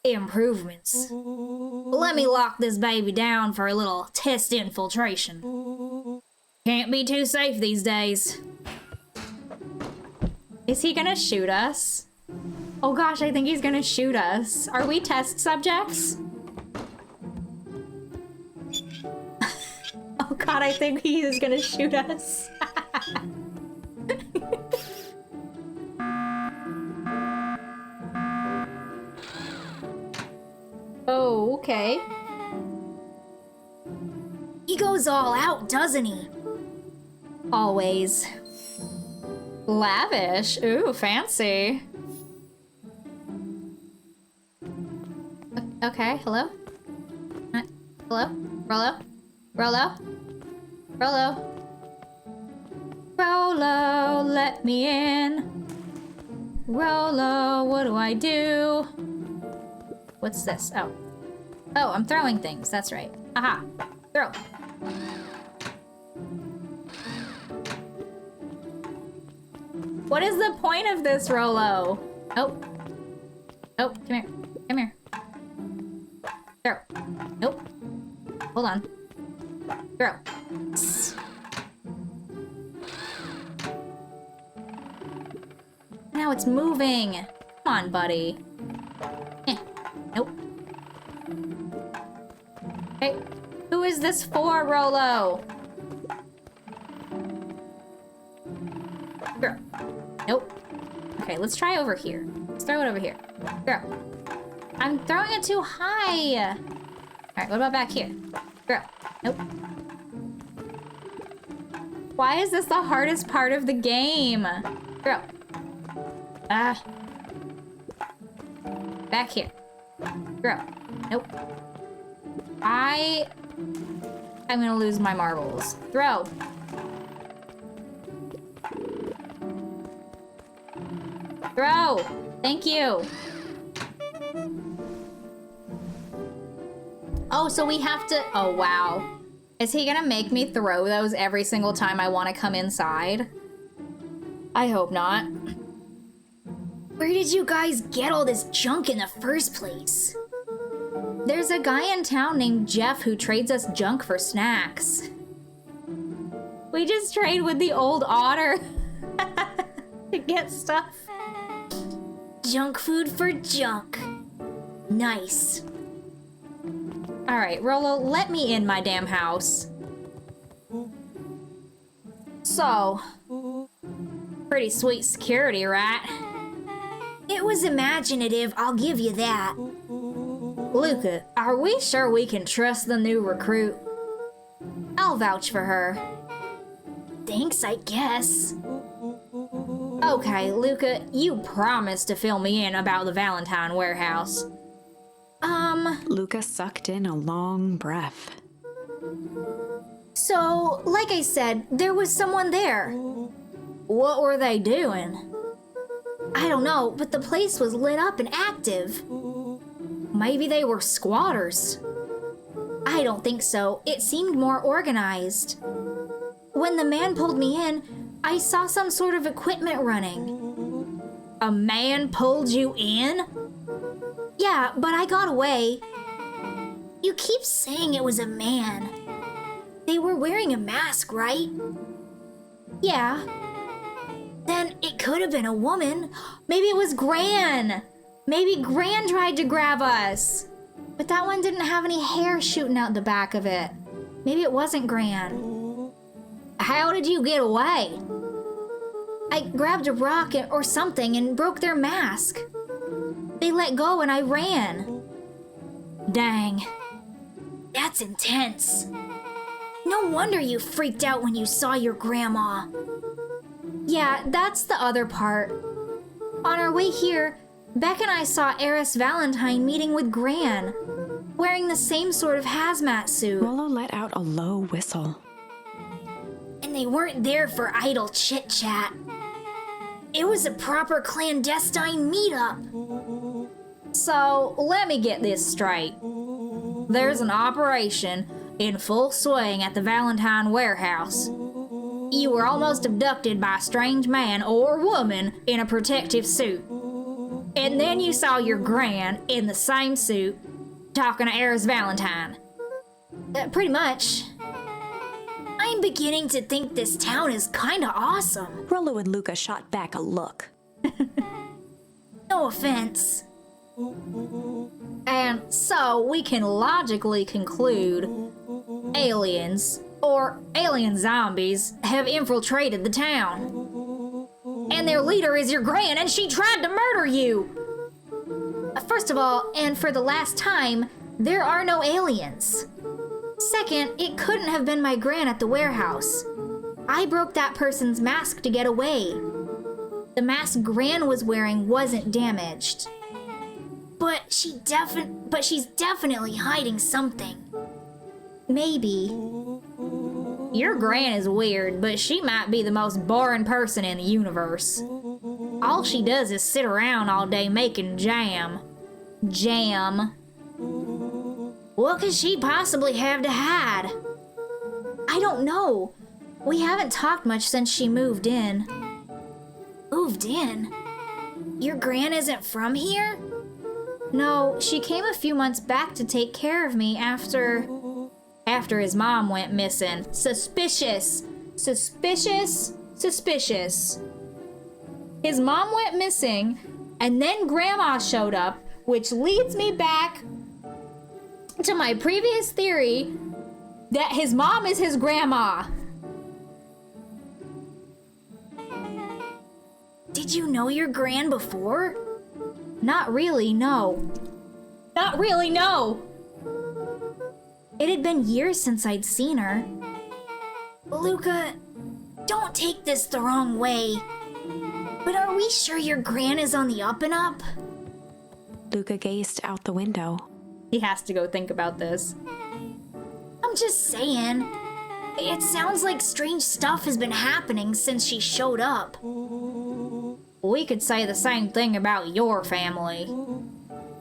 S1: improvements. Let me lock this baby down for a little test infiltration. Can't be too safe these days. Is he gonna shoot us? Oh gosh, I think he's gonna shoot us. Are we test subjects? Oh god, I think he is gonna shoot us. Oh, okay.
S3: He goes all out, doesn't he?
S1: Always. Lavish. Ooh, fancy. Okay, hello? Hello? Rolo? Rolo? Rolo? Rolo, let me in. Rolo, what do I do? What's this? Oh. Oh, I'm throwing things. That's right. Aha. Throw. What is the point of this, Rolo? Oh. Oh, come here. Come here. Throw. Nope. Hold on. Throw. Now it's moving. Come on, buddy. Nope. Hey, who is this for, Rolo? Throw. Nope. Okay, let's try over here. Let's throw it over here. Throw. I'm throwing it too high. All right, what about back here? Throw. Nope. Why is this the hardest part of the game? Throw. Ah. Back here. Throw. Nope. I'm gonna lose my marbles. Throw. Throw. Thank you. Oh, so we have to... Oh, wow. Is he gonna make me throw those every single time I want to come inside? I hope not.
S3: Where did you guys get all this junk in the first place?
S1: There's a guy in town named Jeff who trades us junk for snacks. We just trade with the old otter to get stuff.
S3: Junk food for junk. Nice.
S1: All right, Rolo, let me in my damn house. So, pretty sweet security, right?
S3: It was imaginative, I'll give you that.
S1: Luca, are we sure we can trust the new recruit? I'll vouch for her.
S3: Thanks, I guess.
S1: Okay, Luca, you promised to fill me in about the Valentine warehouse.
S2: Luca sucked in a long breath.
S3: So, like I said, there was someone there.
S1: What were they doing?
S3: I don't know, but the place was lit up and active.
S1: Maybe they were squatters.
S3: I don't think so. It seemed more organized. When the man pulled me in, I saw some sort of equipment running.
S1: A man pulled you in?
S3: Yeah, but I got away. You keep saying it was a man. They were wearing a mask, right?
S1: Yeah.
S3: Then it could have been a woman.
S1: Maybe it was Gran. Maybe Gran tried to grab us. But that one didn't have any hair shooting out the back of it. Maybe it wasn't Gran. How did you get away?
S3: I grabbed a rock or something and broke their mask. They let go and I ran.
S1: Dang.
S3: That's intense. No wonder you freaked out when you saw your grandma.
S1: Yeah, that's the other part. On our way here, Beck and I saw Eris Valentine meeting with Gran, wearing the same sort of hazmat suit.
S2: Rolo let out a low whistle.
S3: And they weren't there for idle chit-chat. It was a proper clandestine meetup.
S1: So, let me get this straight. There's an operation in full swing at the Valentine warehouse. You were almost abducted by a strange man or woman in a protective suit. And then you saw your Gran in the same suit talking to Eris Valentine.
S3: Pretty much. I'm beginning to think this town is kinda awesome.
S2: Rolo and Luca shot back a look.
S3: No offense.
S1: And so we can logically conclude aliens or alien zombies have infiltrated the town. And their leader is your Gran and she tried to murder you.
S3: First of all, and for the last time, there are no aliens. Second, it couldn't have been my Gran at the warehouse. I broke that person's mask to get away. The mask Gran was wearing wasn't damaged. But she's definitely hiding something. Maybe.
S1: Your Gran is weird, but she might be the most boring person in the universe. All she does is sit around all day making jam. Jam.
S3: What could she possibly have to hide? I don't know. We haven't talked much since she moved in. Moved in? Your gran isn't from here? No, she came a few months back to take care of me after his mom went missing. Suspicious. Suspicious. Suspicious. His mom went missing, and then Grandma showed up, which leads me back to my previous theory that his mom is his grandma. Did you know your gran before? Not really, no. Not really, no. It had been years since I'd seen her. Luca, don't take this the wrong way, but are we sure your gran is on the up and up?
S2: Luca gazed out the window.
S1: He has to go think about this.
S3: I'm just saying. It sounds like strange stuff has been happening since she showed up.
S1: We could say the same thing about your family.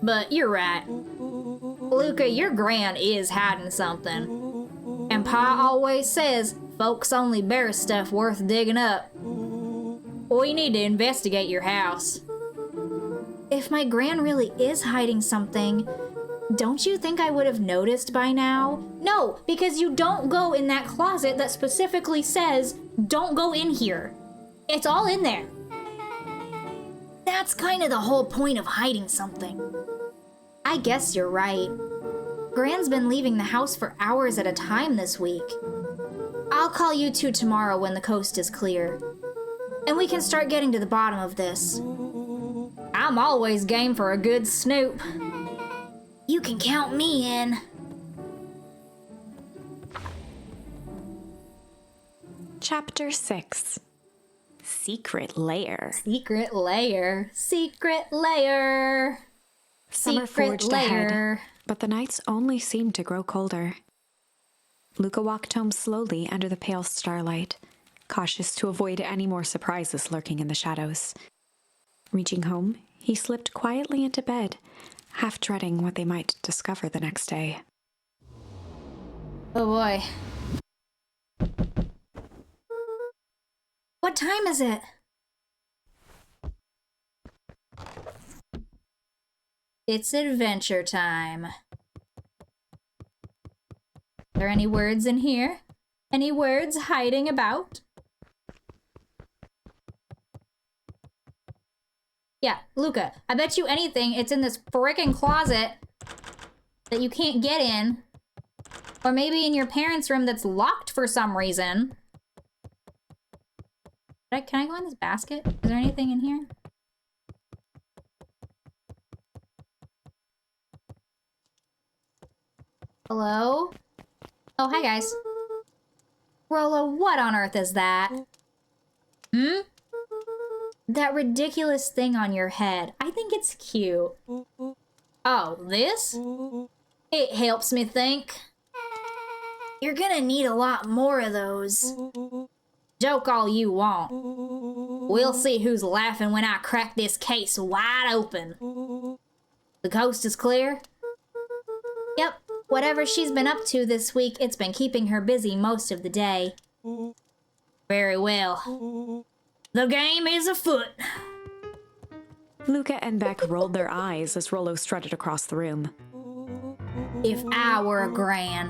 S1: But you're right. Luca, your gran is hiding something. And Pa always says folks only bury stuff worth digging up. We need to investigate your house.
S3: If my gran really is hiding something, don't you think I would have noticed by now?
S1: No, because you don't go in that closet that specifically says, don't go in here. It's all in there.
S3: That's kind of the whole point of hiding something. I guess you're right. Gran's been leaving the house for hours at a time this week. I'll call you two tomorrow when the coast is clear. And we can start getting to the bottom of this.
S1: I'm always game for a good snoop.
S3: You can count me in.
S2: Chapter 6. Secret Lair.
S1: Secret lair. Secret lair.
S2: Summer
S1: Secret
S2: forged
S1: lair.
S2: ahead, but the nights only seemed to grow colder. Luca walked home slowly under the pale starlight, cautious to avoid any more surprises lurking in the shadows. Reaching home, he slipped quietly into bed, half dreading what they might discover the next day.
S1: Oh boy.
S3: What time is it?
S1: It's adventure time. Are there any words in here? Any words hiding about? Yeah, Luca, I bet you anything it's in this frickin' closet that you can't get in. Or maybe in your parents' room that's locked for some reason. Can I go in this basket? Is there anything in here? Hello? Oh, hi guys. Rollo, what on earth is that? Hmm? That ridiculous thing on your head. I think it's cute. Oh, this? It helps me think.
S3: You're gonna need a lot more of those.
S1: Joke all you want. We'll see who's laughing when I crack this case wide open. The coast is clear?
S3: Yep, whatever she's been up to this week, it's been keeping her busy most of the day.
S1: Very well. The game is afoot.
S2: Luca and Beck rolled their eyes as Rollo strutted across the room.
S1: If I were a gran,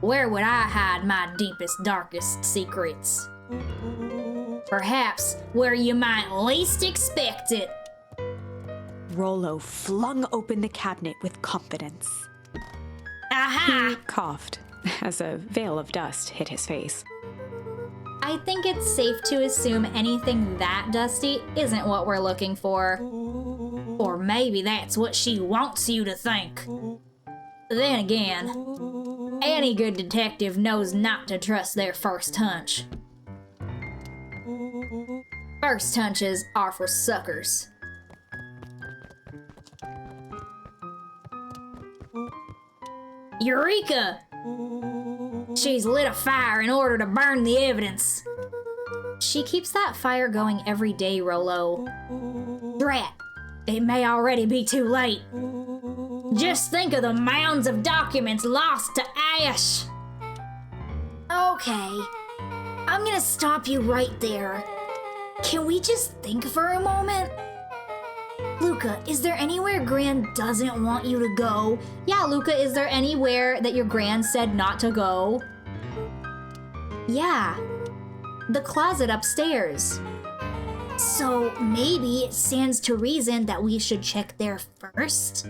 S1: where would I hide my deepest, darkest secrets? Perhaps where you might least expect it.
S2: Rollo flung open the cabinet with confidence.
S1: Aha!
S2: He coughed as a veil of dust hit his face.
S1: I think it's safe to assume anything that dusty isn't what we're looking for. Or maybe that's what she wants you to think. Then again, any good detective knows not to trust their first hunch. First hunches are for suckers. Eureka! She's lit a fire in order to burn the evidence. She keeps that fire going every day, Rollo. Drat, it may already be too late. Just think of the mounds of documents lost to ash.
S3: Oh Okay, I'm gonna stop you right there. Can we just think for a moment? Luca, is there anywhere Gran doesn't want you to go?
S1: Yeah, Luca, is there anywhere that your gran said not to go?
S3: Yeah,
S1: The closet upstairs.
S3: so maybe it stands to reason that we should check there first?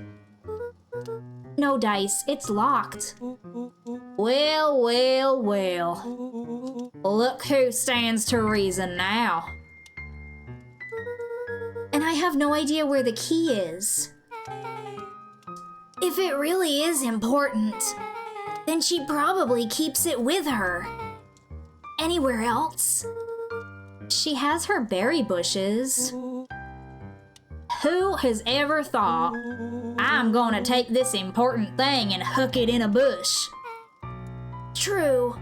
S1: No, Dice, it's locked.
S3: Well, well, well.
S1: Look who stands to reason now.
S3: And I have no idea where the key is. If it really is important, then she probably keeps it with her. Anywhere else?
S1: She has her berry bushes. Who has ever thought, I'm gonna take this important thing and hook it in a bush?
S3: True.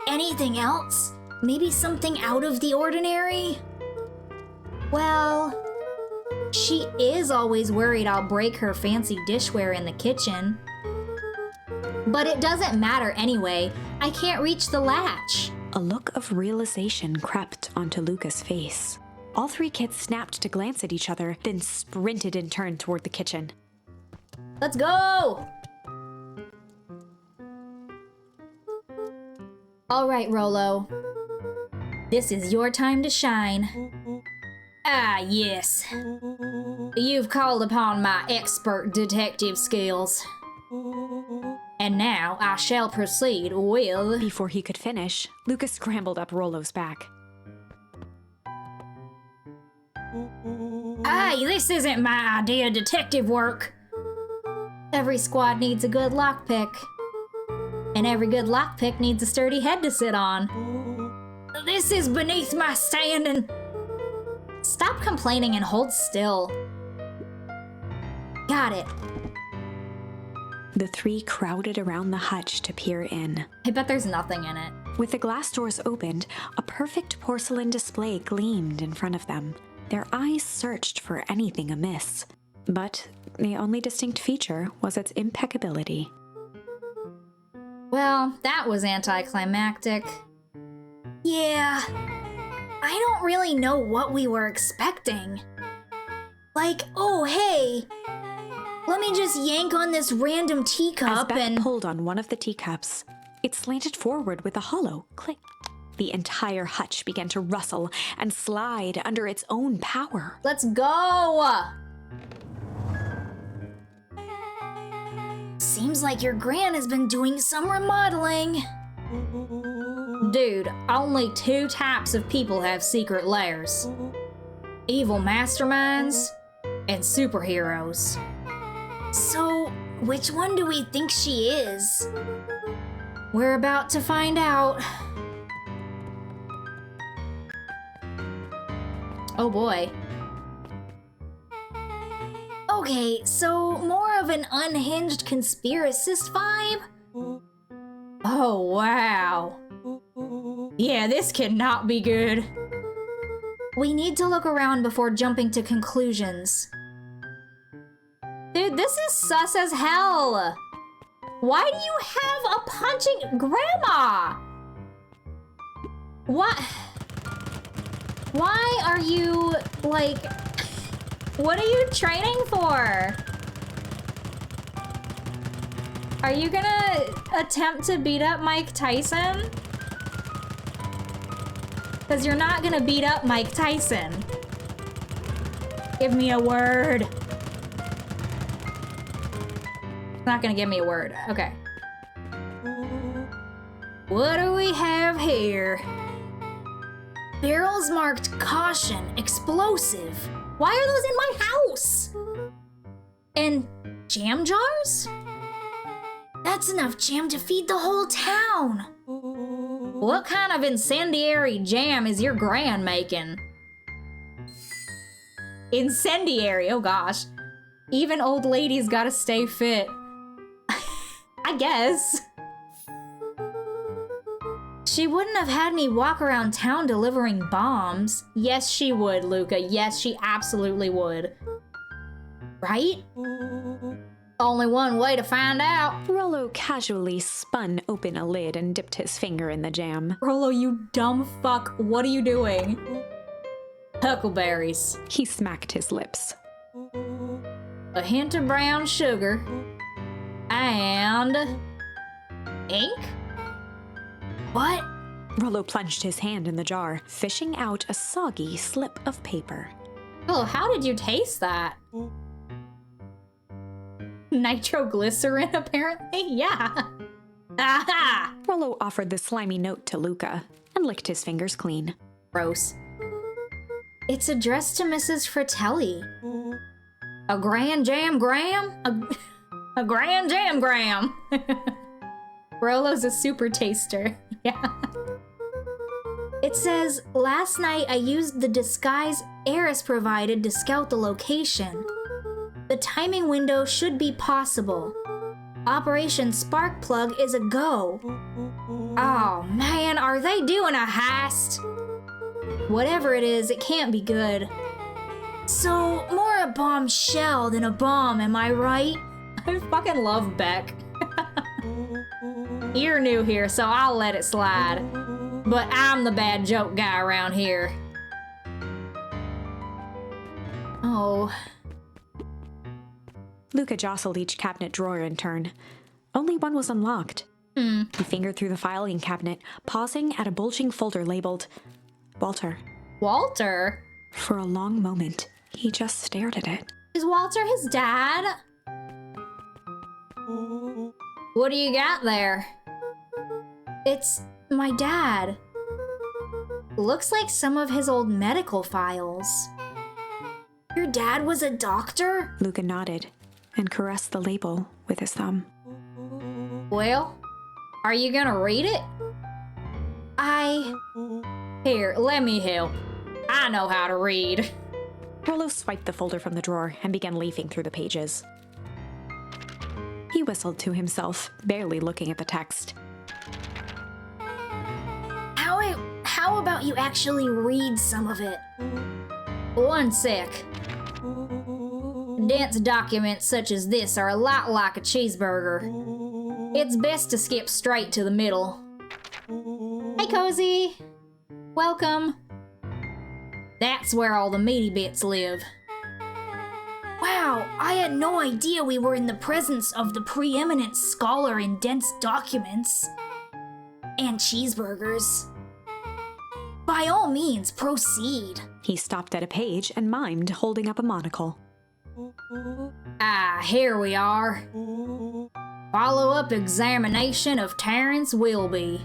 S3: Anything else? Maybe something out of the ordinary?
S1: Well, she is always worried I'll break her fancy dishware in the kitchen. But it doesn't matter anyway. I can't reach the latch.
S2: A look of realization crept onto Luca's face. All three kids snapped to glance at each other, then sprinted in turn toward the kitchen.
S1: Let's go! All right, Rolo. This is your time to shine. Ah, yes. You've called upon my expert detective skills. And now I shall proceed with...
S2: Before he could finish, Luca scrambled up Rolo's back.
S1: Hey, this isn't my idea of detective work. Every squad needs a good lockpick. And every good lockpick needs a sturdy head to sit on. This is beneath my standing. Stop complaining and hold still. Got it.
S2: The three crowded around the hutch to peer in.
S1: I bet there's nothing in it.
S2: With the glass doors opened, a perfect porcelain display gleamed in front of them. Their eyes searched for anything amiss. But the only distinct feature was its impeccability.
S1: Well, that was anticlimactic.
S3: Yeah, I don't really know what we were expecting. Like, oh hey, let me just yank on this random
S2: As
S3: teacup
S2: Beth
S3: and...
S2: pulled on one of the teacups, it slanted forward with a hollow click. The entire hutch began to rustle and slide under its own power.
S1: Let's go!
S3: Seems like your gran has been doing some remodeling.
S1: Dude, only two types of people have secret lairs. Evil masterminds and superheroes.
S3: So, which one do we think she is?
S1: We're about to find out. Oh boy.
S3: Okay, so more of an unhinged conspiracist vibe?
S1: Oh wow. Yeah, this cannot be good. We need to look around before jumping to conclusions. Dude, this is sus as hell. Why do you have a punching grandma? What? Why are you, like, what are you training for? Are you gonna attempt to beat up Mike Tyson? Because you're not gonna beat up Mike Tyson. Give me a word. Not gonna give me a word. Okay. What do we have here?
S3: Barrels marked caution, explosive.
S1: Why are those in my house? And jam jars?
S3: That's enough jam to feed the whole town.
S1: What kind of incendiary jam is your gran making? Incendiary, oh gosh. Even old ladies gotta stay fit. I guess. She wouldn't have had me walk around town delivering bombs. Yes, she would, Luca. Yes, she absolutely would. Right?
S3: Only one way to find out.
S2: Rollo casually spun open a lid and dipped his finger in the jam.
S1: Rollo, you dumb fuck. What are you doing? Huckleberries.
S2: He smacked his lips.
S3: A hint of brown sugar. And... ink? What?
S2: Rollo plunged his hand in the jar, fishing out a soggy slip of paper.
S1: Oh, how did you taste that? Nitroglycerin, apparently? Yeah. Aha!
S2: Rollo offered the slimy note to Luca and licked his fingers clean.
S1: Gross.
S3: It's addressed to Mrs. Fratelli. A grand jam gram?
S1: A grand jam gram. Rollo's a super taster. Yeah.
S3: It says, last night I used the disguise Eris provided to scout the location. The timing window should be possible. Operation Sparkplug is a go. Oh man, are they doing a heist? Whatever it is, it can't be good. So, more a bombshell than a bomb, am I right?
S1: I fucking love Beck. You're new here, so I'll let it slide. But I'm the bad joke guy around here.
S3: Oh.
S2: Luca jostled each cabinet drawer in turn. Only one was unlocked. He fingered through the filing cabinet, pausing at a bulging folder labeled Walter.
S1: Walter?
S2: For a long moment, he just stared at it.
S1: Is Walter his dad? What do you got there?
S3: It's my dad. Looks like some of his old medical files. Your dad was a doctor?
S2: Luca nodded and caressed the label with his thumb.
S1: Well, are you gonna read it? Here, let me help. I know how to read.
S2: Rollo swiped the folder from the drawer and began leafing through the pages. He whistled to himself, barely looking at the text.
S3: How about you actually read some of it?
S1: One sec. Dense documents such as this are a lot like a cheeseburger. It's best to skip straight to the middle. Hey, Cozy. Welcome. That's where all the meaty bits live.
S3: Wow, I had no idea we were in the presence of the preeminent scholar in dense documents. And cheeseburgers. By all means, proceed.
S2: He stopped at a page and mimed, holding up a monocle.
S1: Here we are. Follow-up examination of Terrence Wilby.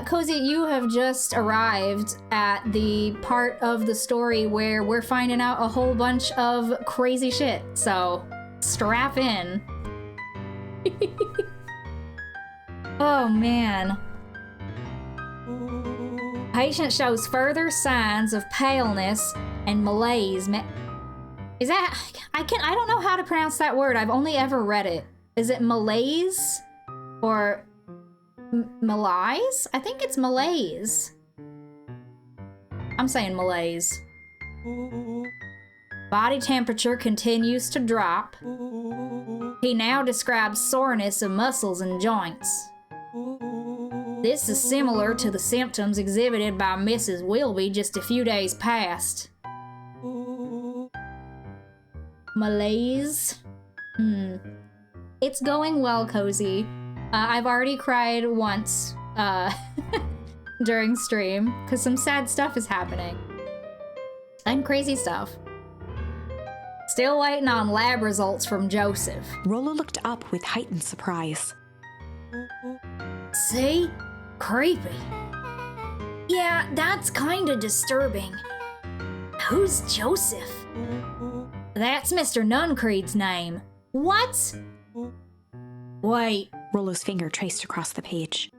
S1: Cozy, you have just arrived at the part of the story where we're finding out a whole bunch of crazy shit, so strap in. Oh, man. Patient shows further signs of paleness and malaise. Is that... I don't know how to pronounce that word. I've only ever read it. Is it malaise? Or... malaise? I think it's malaise. I'm saying malaise. Body temperature continues to drop. He now describes soreness of muscles and joints. This is similar to the symptoms exhibited by Mrs. Wilby just a few days past. Malaise? It's going well, Cozy. I've already cried once during stream because some sad stuff is happening. And crazy stuff. Still waiting on lab results from Joseph.
S2: Rollo looked up with heightened surprise.
S3: See? Creepy. Yeah, that's kinda disturbing. Who's Joseph?
S1: That's Mr. Nuncreed's name. What? Wait.
S2: Rollo's finger traced across the page.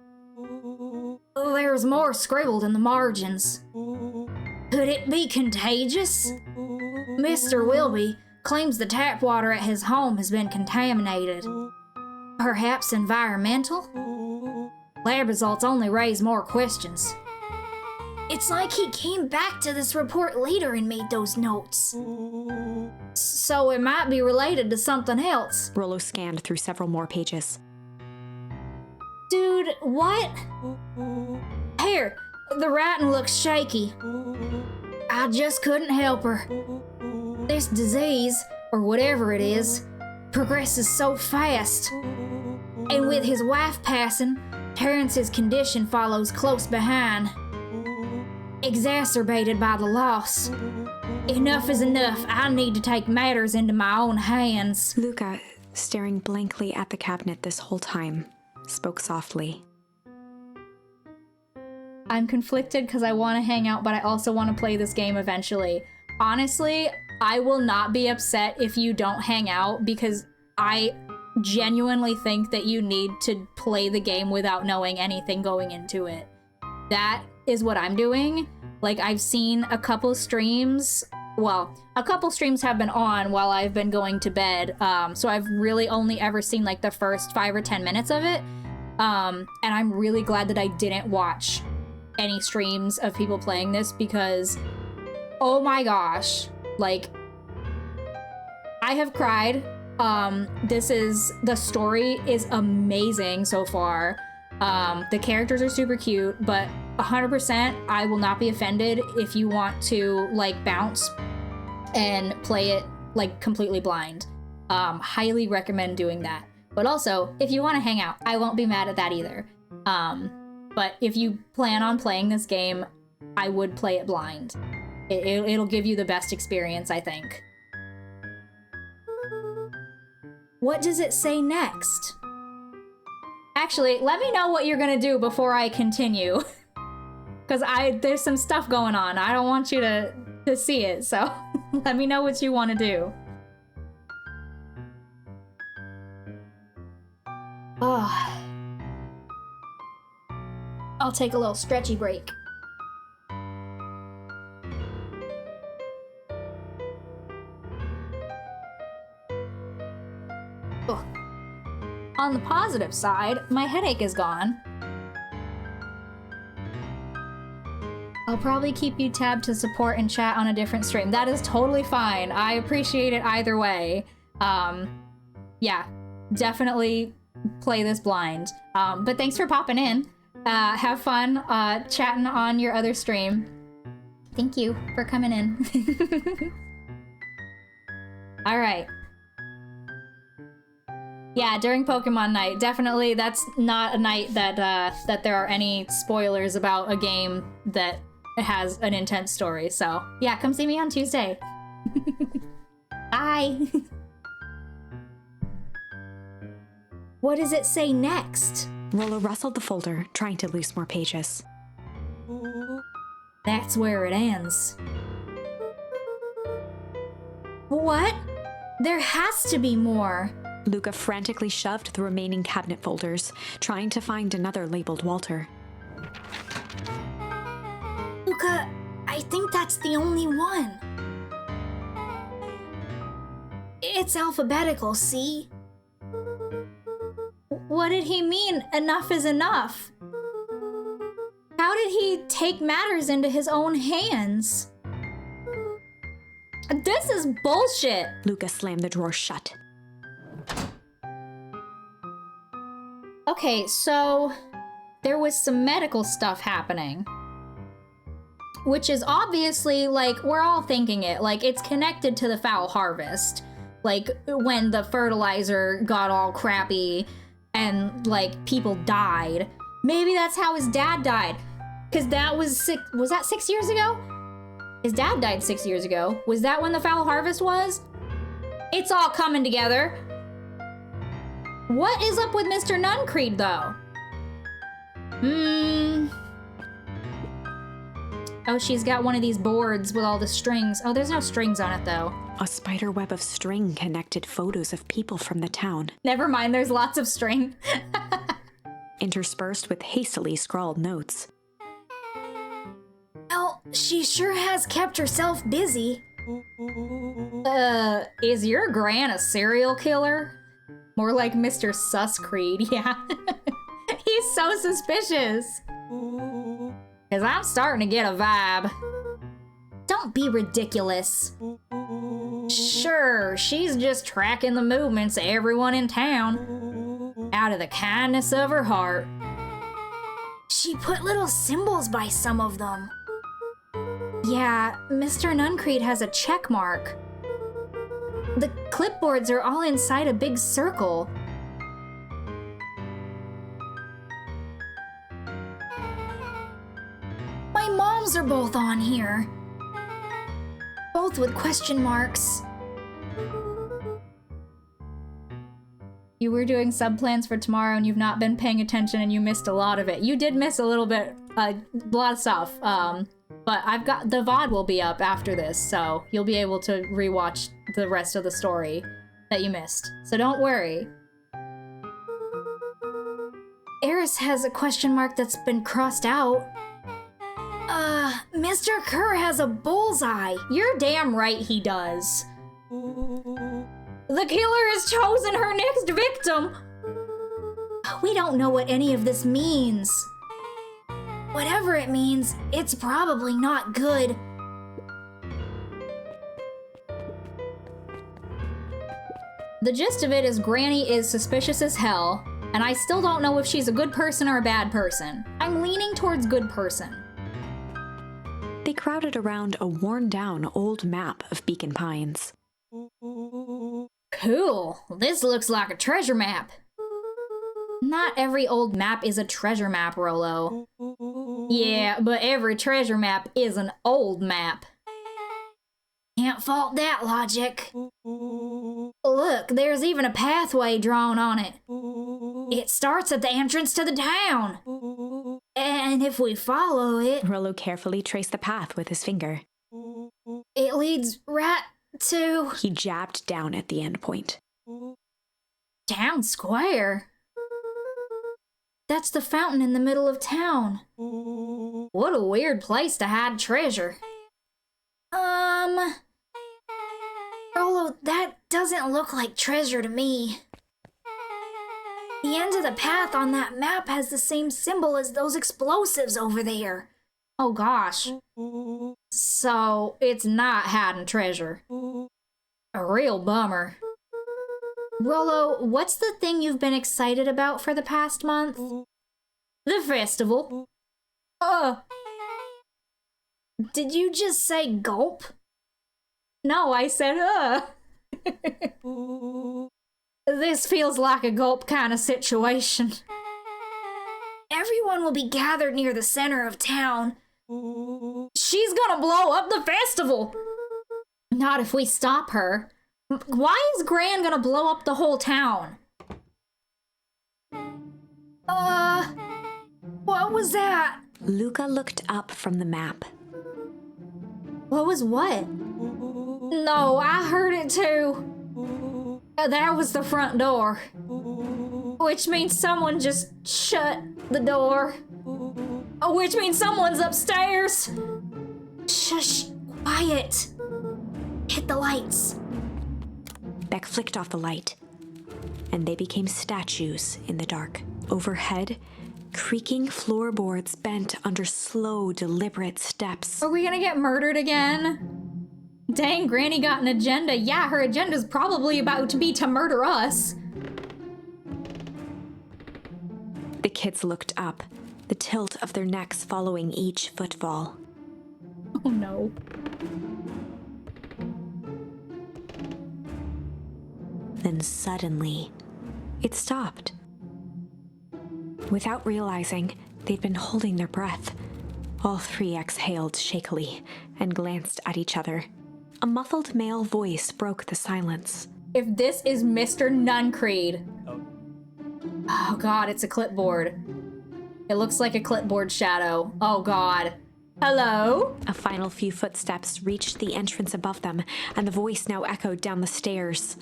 S3: There's more scribbled in the margins. Could it be contagious? Mr. Wilby claims the tap water at his home has been contaminated. Perhaps environmental? Lab results only raise more questions. It's like he came back to this report later and made those notes. So it might be related to something else.
S2: Rollo scanned through several more pages.
S3: Dude, what? Here, the writing looks shaky. I just couldn't help her. This disease, or whatever it is, progresses so fast. And with his wife passing, Terrence's condition follows close behind. Exacerbated by the loss. Enough is enough. I need to take matters into my own hands.
S2: Luca, staring blankly at the cabinet this whole time, spoke softly.
S1: I'm conflicted because I want to hang out, but I also want to play this game eventually. Honestly, I will not be upset if you don't hang out because I genuinely think that you need to play the game without knowing anything going into it. That is what I'm doing. Like, I've seen a couple streams. Well, a couple streams have been on while I've been going to bed. So I've really only ever seen like the first 5 or 10 minutes of it. And I'm really glad that I didn't watch any streams of people playing this because, oh my gosh, like, I have cried. The story is amazing so far. The characters are super cute, but 100% I will not be offended if you want to like bounce and play it like completely blind. Highly recommend doing that. But also, if you want to hang out, I won't be mad at that either. But if you plan on playing this game, I would play it blind. It'll give you the best experience, I think.
S3: What does it say next?
S1: Actually, let me know what you're gonna do before I continue. Because there's some stuff going on. I don't want you to see it, so let me know what you want to do.
S3: Oh. I'll take a little stretchy break.
S1: Ugh. On the positive side, my headache is gone. I'll probably keep you tabbed to support and chat on a different stream. That is totally fine. I appreciate it either way. Yeah, definitely play this blind. But thanks for popping in. Have fun chatting on your other stream. Thank you for coming in. All right. Yeah, during Pokemon night, definitely that's not a night that that there are any spoilers about a game that has an intense story. So yeah, come see me on Tuesday. Bye.
S3: What does it say next?
S2: Rollo rustled the folder, trying to loose more pages.
S3: That's where it ends. What? There has to be more.
S2: Luca frantically shoved the remaining cabinet folders, trying to find another labeled Walter.
S3: Luca, I think that's the only one. It's alphabetical, see?
S1: What did he mean, enough is enough? How did he take matters into his own hands? This is bullshit!
S2: Luca slammed the drawer shut.
S1: Okay, so there was some medical stuff happening. Which is obviously, like, we're all thinking it. Like, it's connected to the foul harvest. Like, when the fertilizer got all crappy and, like, people died. Maybe that's how his dad died. Because that was that 6 years ago? His dad died 6 years ago. Was that when the foul harvest was? It's all coming together. What is up with Mr. Nuncreed, though? Oh, she's got one of these boards with all the strings. Oh, there's no strings on it, though.
S2: A spider web of string connected photos of people from the town.
S1: Never mind, there's lots of string.
S2: Interspersed with hastily scrawled notes.
S3: Well, she sure has kept herself busy.
S1: Is your gran a serial killer? More like Mr. Suscreed, yeah. He's so suspicious. Because I'm starting to get a vibe.
S3: Don't be ridiculous.
S1: Sure, she's just tracking the movements of everyone in town. Out of the kindness of her heart.
S3: She put little symbols by some of them. Yeah, Mr. Nuncreed has a check mark. The clipboards are all inside a big circle. My mom's are both on here. Both with question marks.
S1: You were doing subplans for tomorrow and you've not been paying attention and you missed a lot of it. You did miss a little bit, a lot of stuff. But I've got, the VOD will be up after this, so you'll be able to rewatch the rest of the story that you missed. So don't worry.
S3: Eris has a question mark that's been crossed out. Mr. Kerr has a bullseye.
S1: You're damn right he does. The killer has chosen her next victim.
S3: We don't know what any of this means. Whatever it means, it's probably not good.
S1: The gist of it is Granny is suspicious as hell, and I still don't know if she's a good person or a bad person. I'm leaning towards good person.
S2: They crowded around a worn-down old map of Beacon Pines.
S1: Cool. This looks like a treasure map. Not every old map is a treasure map, Rolo. Yeah, but every treasure map is an old map.
S3: Can't fault that logic. Look, there's even a pathway drawn on it. It starts at the entrance to the town. And if we follow it...
S2: Rolo carefully traced the path with his finger.
S3: It leads right to...
S2: He jabbed down at the end point.
S3: Town Square? That's the fountain in the middle of town.
S1: What a weird place to hide treasure.
S3: Rolo, that doesn't look like treasure to me. The end of the path on that map has the same symbol as those explosives over there.
S1: Oh gosh. So, it's not hiding treasure. A real bummer. Rolo, what's the thing you've been excited about for the past month? The festival.
S3: Did you just say gulp?
S1: No, I said, This feels like a gulp kind of situation.
S3: Everyone will be gathered near the center of town.
S1: She's gonna blow up the festival! Not if we stop her. Why is Gran gonna blow up the whole town?
S3: What was that?
S2: Luca looked up from the map.
S1: What was what? No, I heard it too. That was the front door. Which means someone just shut the door. Which means someone's upstairs.
S3: Shush, quiet. Hit the lights.
S2: Beck flicked off the light, and they became statues in the dark. Overhead, creaking floorboards bent under slow, deliberate steps.
S1: Are we gonna get murdered again? Dang, Granny got an agenda. Yeah, her agenda's probably about to be to murder us.
S2: The kids looked up, the tilt of their necks following each footfall.
S1: Oh no.
S2: Then suddenly, it stopped. Without realizing, they'd been holding their breath. All three exhaled shakily and glanced at each other. A muffled male voice broke the silence.
S1: If this is Mr. Nuncreed. Oh god, it's a clipboard. It looks like a clipboard shadow. Oh god. Hello?
S2: A final few footsteps reached the entrance above them, and the voice now echoed down the stairs.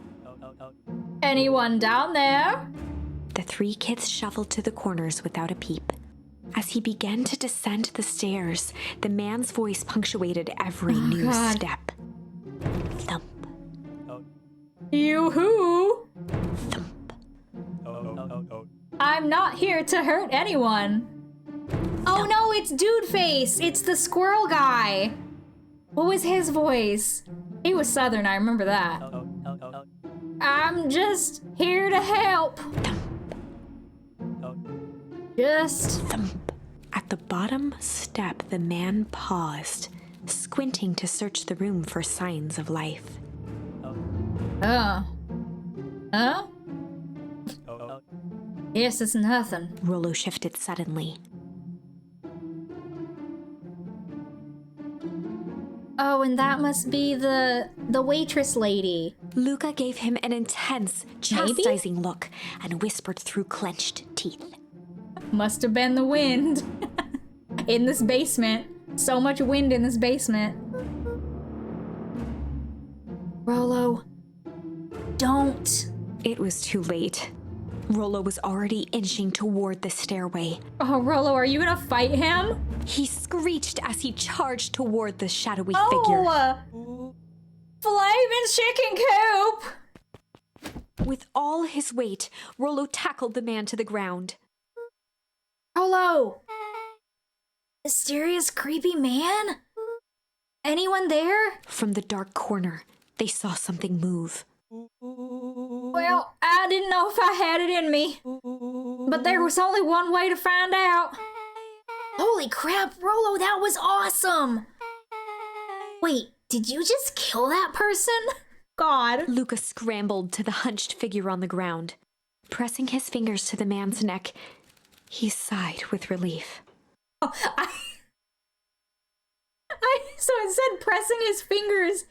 S1: Anyone down there?
S2: The three kids shuffled to the corners without a peep. As he began to descend the stairs, the man's voice punctuated every new step. Thump.
S1: You who?
S2: Thump.
S1: I'm not here to hurt anyone. Oh no, it's Dude Face! It's the squirrel guy! What was his voice? He was Southern, I remember that. I'm just here to help. Just...
S2: Thump. At the bottom step, the man paused, squinting to search the room for signs of life.
S1: Huh? Yes, it's nothing.
S2: Rollo shifted suddenly.
S3: Oh, and that must be the waitress lady.
S2: Luca gave him an intense, chastising look and whispered through clenched teeth.
S1: Must have been the wind. In this basement. So much wind in this basement.
S3: Rollo, don't.
S2: It was too late. Rollo was already inching toward the stairway.
S1: Oh, Rollo, are you gonna fight him?
S2: He screeched as he charged toward the shadowy
S1: Oh! Flaming chicken coop!
S2: With all his weight, Rollo tackled the man to the ground.
S3: Rollo! Mysterious creepy man? Anyone there?
S2: From the dark corner, they saw something move.
S1: Well, I didn't know if I had it in me. But there was only one way to find out.
S3: Holy crap, Rollo, that was awesome! Wait, did you just kill that person?
S1: God.
S2: Luca scrambled to the hunched figure on the ground. Pressing his fingers to the man's neck, he sighed with relief.
S1: Oh, so it said pressing his fingers,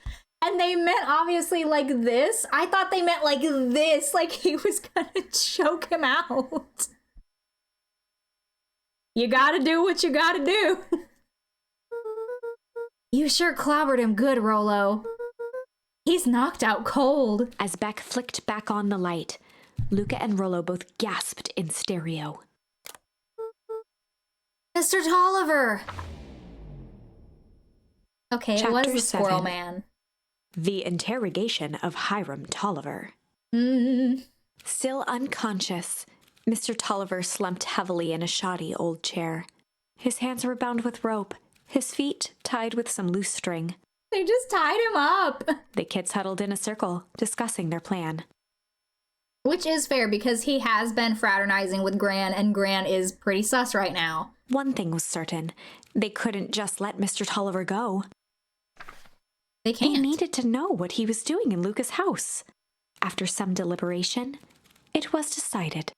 S1: and they meant obviously like this. I thought they meant like this, like he was gonna choke him out. You gotta do what you gotta do.
S3: You sure clobbered him good, Rollo.
S1: He's knocked out cold.
S2: As Beck flicked back on the light, Luca and Rollo both gasped in stereo.
S3: Mr. Tolliver!
S1: Okay,
S2: Chapter
S1: it was the Squirrel
S2: 7.
S1: Man.
S2: The interrogation of Hiram Tolliver. Still unconscious, Mr. Tolliver slumped heavily in a shoddy old chair. His hands were bound with rope, his feet tied with some loose string.
S1: They just tied him up.
S2: The kids huddled in a circle, discussing their plan.
S1: Which is fair, because he has been fraternizing with Gran, and Gran is pretty sus right now.
S2: One thing was certain. They couldn't just let Mr. Tolliver go.
S1: They can't.
S2: They needed to know what he was doing in Luca's house. After some deliberation, it was decided.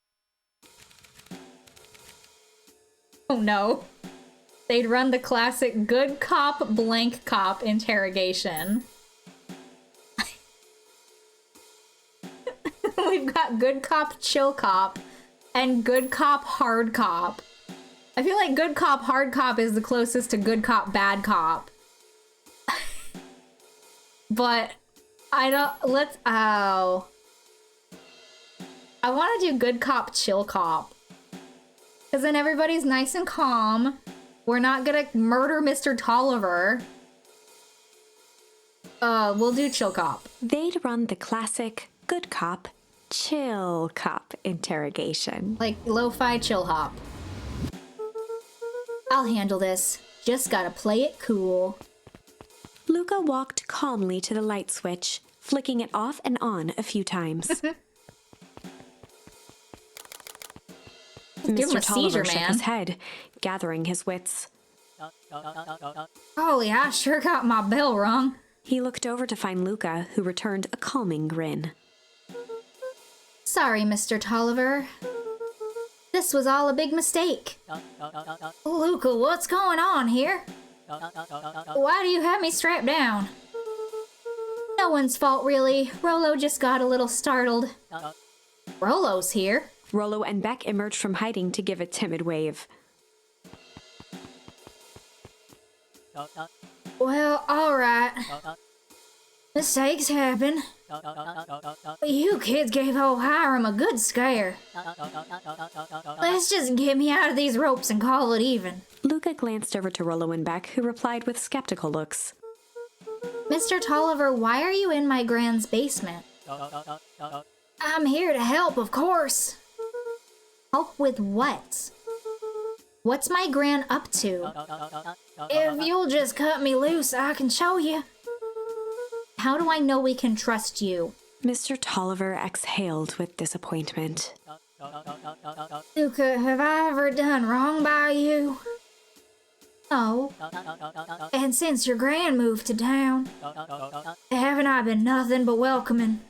S1: Oh no. They'd run the classic good cop, blank cop interrogation. We've got good cop, chill cop, and good cop, hard cop. I feel like good cop, hard cop is the closest to good cop, bad cop. But I don't, I want to do good cop, chill cop. Because then everybody's nice and calm. We're not gonna murder Mr. Tolliver. We'll do chill cop.
S2: They'd run the classic good cop, chill cop interrogation.
S1: Like lo-fi chill hop.
S3: I'll handle this. Just gotta play it cool.
S2: Luca walked calmly to the light switch, flicking it off and on a few times.
S1: Give him
S2: Mr.
S1: a
S2: Tolliver
S1: seizure,
S2: shook
S1: man.
S2: his head, gathering his wits.
S1: Holy, I sure got my bell rung.
S2: He looked over to find Luca, who returned a calming grin.
S3: Sorry, Mr. Tolliver. This was all a big mistake. Luca, what's going on here?
S1: Why do you have me strapped down?
S3: No one's fault, really. Rollo just got a little startled.
S1: Rollo's here.
S2: Rollo and Beck emerged from hiding to give a timid wave.
S3: Well, alright. Mistakes happen. But you kids gave old Hiram a good scare. Let's just get me out of these ropes and call it even.
S2: Luca glanced over to Rollo and Beck, who replied with skeptical looks.
S3: Mr. Tolliver, why are you in my Gran's basement? I'm here to help, of course. Help with what? What's my gran up to? If you'll just cut me loose, I can show you. How do I know we can trust you?
S2: Mr. Tolliver exhaled with disappointment.
S3: Luca, have I ever done wrong by you? No. And since your gran moved to town, haven't I been nothing but welcoming?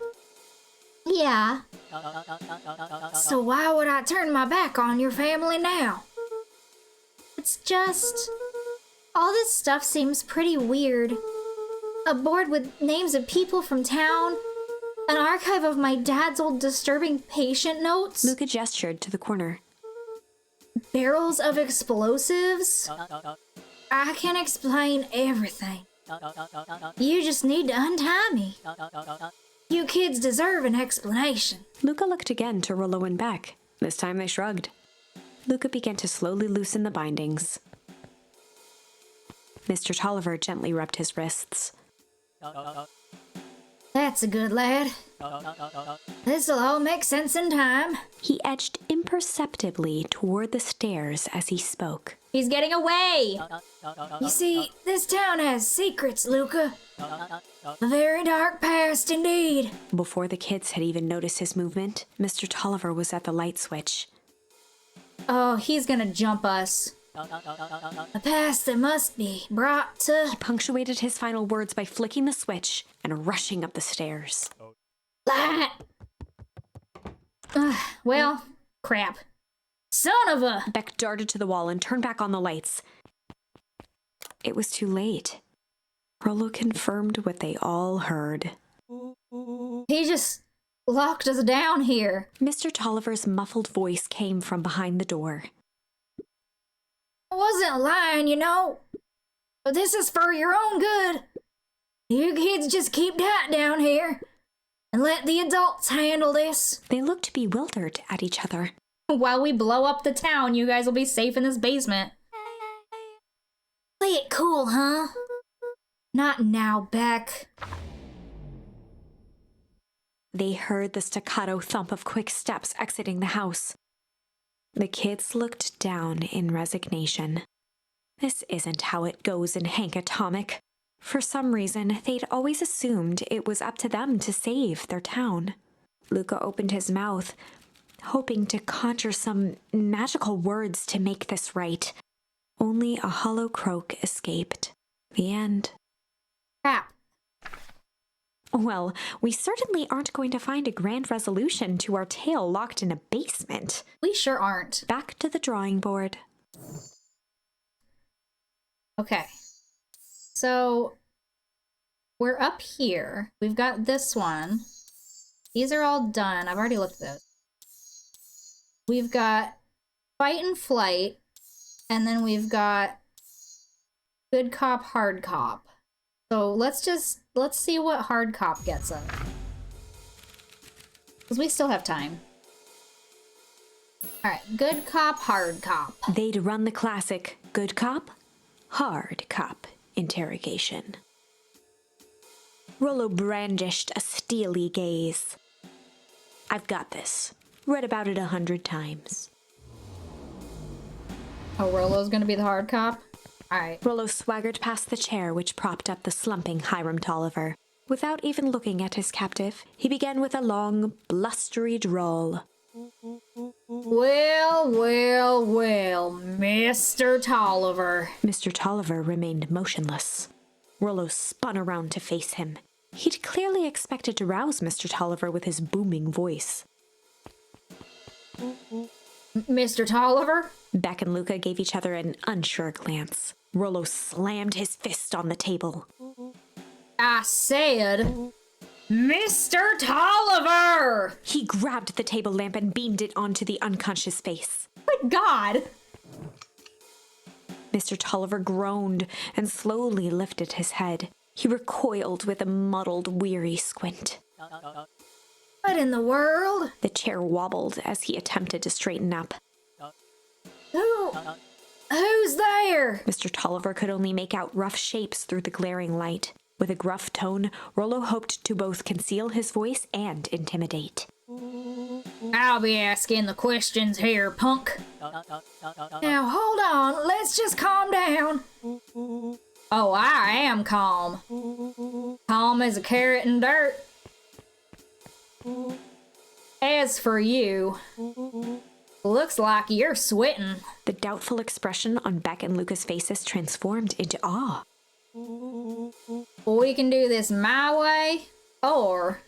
S3: Yeah. So why would I turn my back on your family now? It's just... all this stuff seems pretty weird. A board with names of people from town, an archive of my dad's old disturbing patient notes,
S2: Luca gestured to the corner.
S3: barrels of explosives. I can explain everything. You just need to untie me. You kids deserve an explanation.
S2: Luca looked again to Rollo and Beck. This time they shrugged. Luca began to slowly loosen the bindings. Mr. Tolliver gently rubbed his wrists.
S3: That's a good lad. This'll all make sense in time.
S2: He edged imperceptibly toward the stairs as he spoke.
S1: He's getting away!
S3: You see, this town has secrets, Luca. A very dark past indeed.
S2: Before the kids had even noticed his movement, Mr. Tolliver was at the light switch.
S1: Oh, he's gonna jump us.
S3: A past that must be brought to...
S2: He punctuated his final words by flicking the switch and rushing up the stairs.
S3: light.
S1: Well, crap.
S3: Son of a...
S2: Beck darted to the wall and turned back on the lights. It was too late. Rollo confirmed what they all heard.
S1: He just locked us down here.
S2: Mr. Tolliver's muffled voice came from behind the door.
S3: I wasn't lying, you know. But this is for your own good. You kids just keep that down here and let the adults handle this.
S2: They looked bewildered at each other.
S1: While we blow up the town, you guys will be safe in this basement.
S3: Play it cool, huh? Not now, Beck.
S2: They heard the staccato thump of quick steps exiting the house. The kids looked down in resignation. This isn't how it goes in Hank Atomic. For some reason, they'd always assumed it was up to them to save their town. Luca opened his mouth, hoping to conjure some magical words to make this right. Only a hollow croak escaped. The end.
S1: Crap.
S2: Well, we certainly aren't going to find a grand resolution to our tale locked in a basement.
S1: We sure aren't.
S2: Back to the drawing board.
S1: Okay. So, we're up here. We've got this one. These are all done. I've already looked at those. We've got Fight and Flight, and then we've got Good Cop, Hard Cop. So let's see what Hard Cop gets us. Because we still have time. Alright, Good Cop, Hard Cop.
S2: They'd run the classic good cop, hard cop interrogation. Rollo brandished a steely gaze. I've got this. Read about it 100 times.
S1: Oh, Rollo's gonna be the Hard Cop? Alright.
S2: Rollo swaggered past the chair which propped up the slumping Hiram Tolliver. Without even looking at his captive, he began with a long, blustery drawl.
S1: Well, Mr. Tolliver.
S2: Mr. Tolliver remained motionless. Rollo spun around to face him. He'd clearly expected to rouse Mr. Tolliver with his booming voice.
S1: Mr. Tolliver?
S2: Beck and Luca gave each other an unsure glance. Rollo slammed his fist on the table.
S1: I said, Mr. Tolliver!
S2: He grabbed the table lamp and beamed it onto the unconscious face.
S1: My God!
S2: Mr. Tolliver groaned and slowly lifted his head. He recoiled with a muddled, weary squint.
S3: What in the world?
S2: The chair wobbled as he attempted to straighten up.
S3: Who's there?
S2: Mr. Tolliver could only make out rough shapes through the glaring light. With a gruff tone, Rollo hoped to both conceal his voice and intimidate.
S3: I
S1: I'll be asking the questions here, punk.
S3: Now hold on, let's just calm down.
S1: Oh, I am calm. Calm as a carrot in dirt. As for you, looks like you're sweating.
S2: The doubtful expression on Beck and Luca's faces transformed into awe.
S1: We can do this my way, or...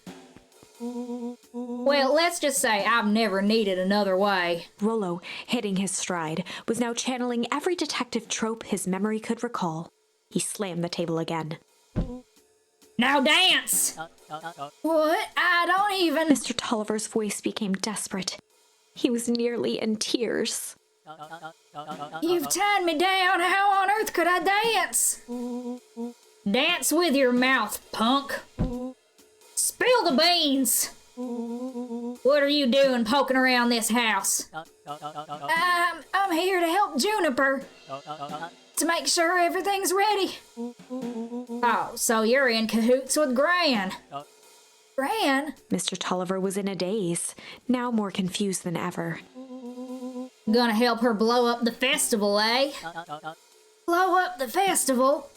S1: Well, let's just say I've never needed another way.
S2: Rollo, hitting his stride, was now channeling every detective trope his memory could recall. He slammed the table again.
S1: Now dance!
S3: What? I don't even...
S2: Mr. Tolliver's voice became desperate. He was nearly in tears.
S3: You've tied me down. How on earth could I dance?
S1: Dance with your mouth, punk. Spill the beans. What are you doing poking around this house?
S3: I'm here to help Juniper. To make sure everything's ready.
S1: Oh, so you're in cahoots with Gran.
S3: Gran?
S2: Mr. Tolliver was in a daze, now more confused than ever.
S1: Gonna help her blow up the festival, eh?
S3: Blow up the festival?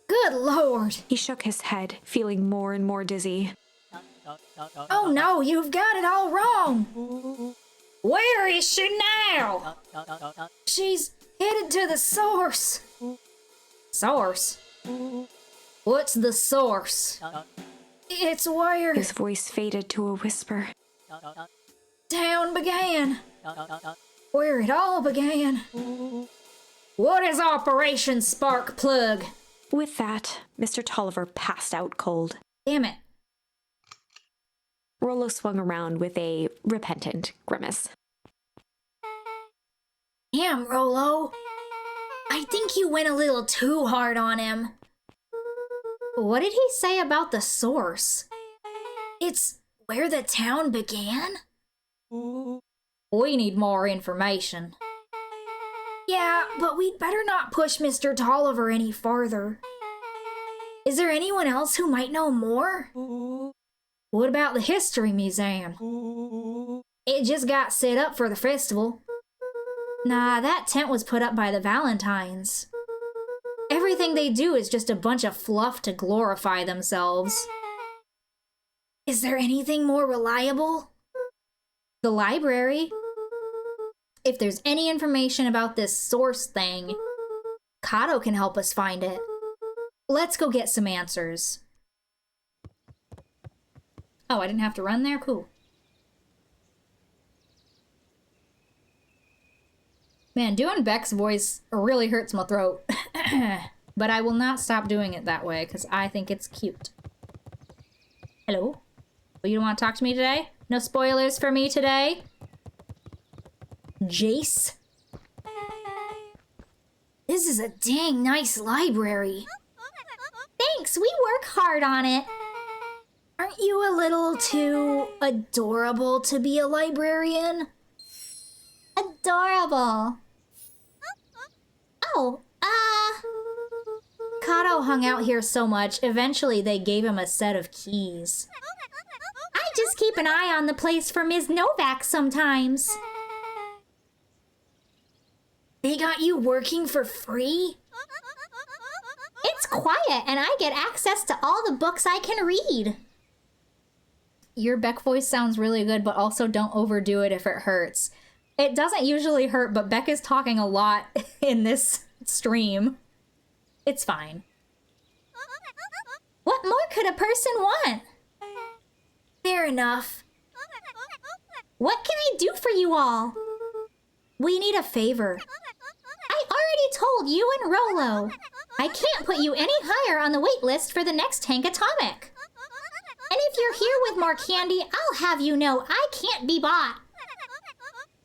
S3: Good Lord.
S2: He shook his head, feeling more and more dizzy.
S3: Oh no, you've got it all wrong.
S1: Where is she now?
S3: She's headed to the source.
S1: Source? What's the source?
S3: It's where
S2: His voice faded to a whisper.
S3: town began. Where it all began.
S1: What is Operation Spark Plug?
S2: With that, Mr. Tolliver passed out cold.
S1: Damn it.
S2: Rollo swung around with a repentant grimace.
S3: Damn, Rollo. I think you went a little too hard on him.
S1: What did he say about the source?
S3: It's where the town began?
S1: We need more information.
S3: Yeah, but we'd better not push Mr. Tolliver any farther. Is there anyone else who might know more?
S1: What about the History Museum? It just got set up for the festival. Nah, that tent was put up by the Valentines. Everything they do is just a bunch of fluff to glorify themselves.
S3: Is there anything more reliable?
S1: The library. If there's any information about this source thing, Kato can help us find it. Let's go get some answers. Oh, I didn't have to run there? Cool. Man, doing Beck's voice really hurts my throat. But I will not stop doing it that way, because I think it's cute. Hello? Oh, you don't want to talk to me today? No spoilers for me today? Jace?
S3: This is a dang nice library.
S1: Thanks, we work hard on it.
S3: Aren't you a little too adorable to be a librarian?
S1: Adorable. Oh, Kato hung out here so much, eventually they gave him a set of keys. I just keep an eye on the place for Ms. Novak sometimes.
S3: They got you working for free?
S1: It's quiet and I get access to all the books I can read. Your Beck voice sounds really good, but also don't overdo it if it hurts. It doesn't usually hurt, but Beck is talking a lot in this stream. It's fine. What more could a person want?
S3: Fair enough.
S1: What can I do for you all? We need a favor. I already told you and Rollo. I can't put you any higher on the wait list for the next Tank Atomic. And if you're here with more candy, I'll have you know I can't be bought.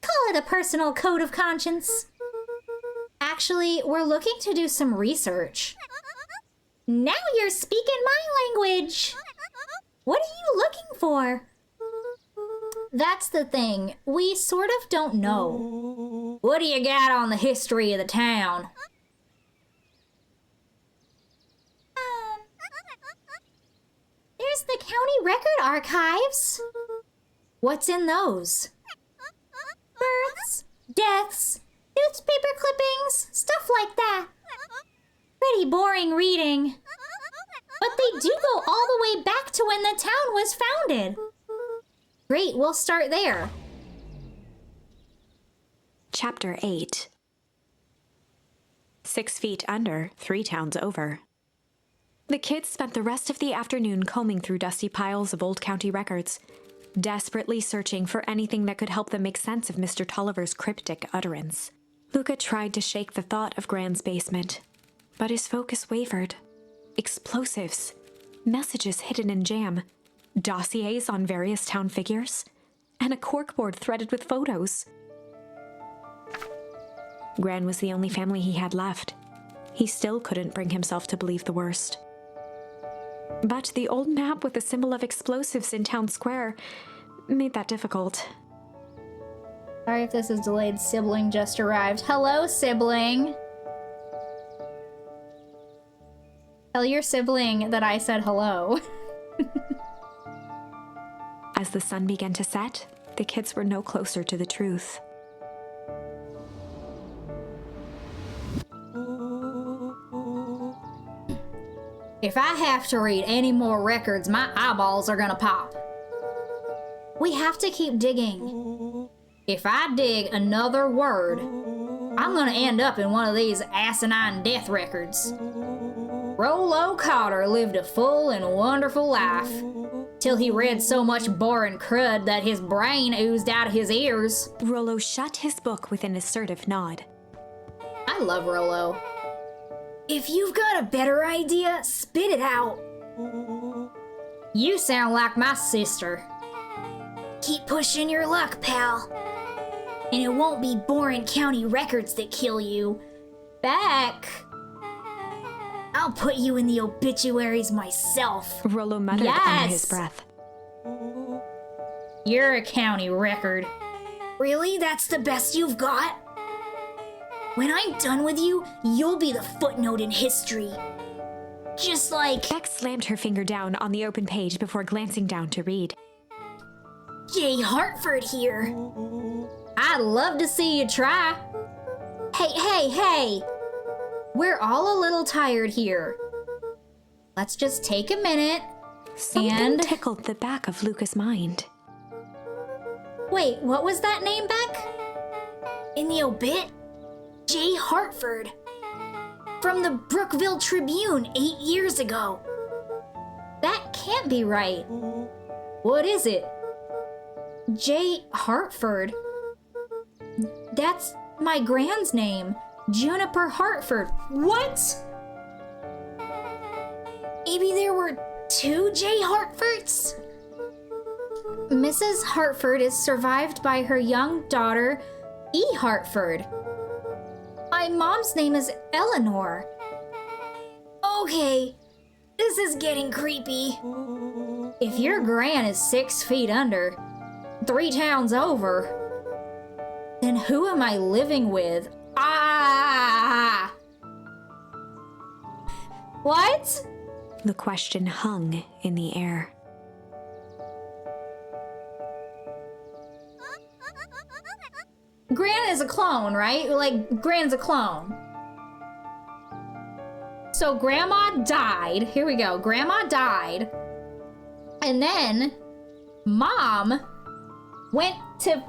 S1: Call it a personal code of conscience. Actually, we're looking to do some research. Now you're speaking my language. What are you looking for? That's the thing. We sort of don't know. What do you got on the history of the town? There's the county record archives.
S3: What's in those? Births, deaths, newspaper clippings, stuff like that. Pretty boring reading. But they do go all the way back to when the town was founded. Great, we'll start there.
S2: Chapter 8. 6 feet under, 3 towns over. The kids spent the rest of the afternoon combing through dusty piles of old county records, desperately searching for anything that could help them make sense of Mr. Tolliver's cryptic utterance. Luca tried to shake the thought of Gran's basement, but his focus wavered. Explosives, messages hidden in jam, dossiers on various town figures, and a corkboard threaded with photos. Gran was the only family he had left. He still couldn't bring himself to believe the worst. But the old map with the symbol of explosives in town square made that difficult.
S1: Sorry if this is delayed. Sibling just arrived. Hello, sibling. Tell your sibling that I said hello.
S2: As the sun began to set, the kids were no closer to the truth.
S1: If I have to read any more records, my eyeballs are gonna pop.
S3: We have to keep digging.
S1: If I dig another word, I'm gonna end up in one of these asinine death records. Rollo Cotter lived a full and wonderful life, till he read so much boring crud that his brain oozed out of his ears.
S2: Rollo shut his book with an assertive nod.
S1: I love Rollo.
S3: If you've got a better idea, spit it out.
S1: You sound like my sister.
S3: Keep pushing your luck, pal. And it won't be boring county records that kill you.
S1: Back.
S3: I'll put you in the obituaries myself.
S2: Rollo muttered under his breath.
S1: You're a county record.
S3: Really? That's the best you've got? When I'm done with you, you'll be the footnote in history. Just like
S2: Beck slammed her finger down on the open page before glancing down to read.
S3: J. Hartford here.
S1: I'd love to see you try.
S3: Hey.
S1: We're all a little tired here. Let's just take a minute
S2: Something tickled the back of Luca's mind.
S3: Wait, what was that name, Beck? In the obit? J. Hartford. From the Brookville Tribune 8 years ago.
S1: That can't be right. What is it? J. Hartford. That's my Gran's name. Juniper Hartford. What?
S3: Maybe there were 2 J. Hartfords?
S1: Mrs. Hartford is survived by her young daughter, E. Hartford. My mom's name is Eleanor.
S3: Okay, this is getting creepy.
S1: If your Gran is 6 feet under, 3 towns over, then who am I living with? Ah! What?
S2: The question hung in the air.
S1: Gran is a clone, right? Like, Gran's a clone. So Grandma died. Here we go. Grandma died. And then Mom went to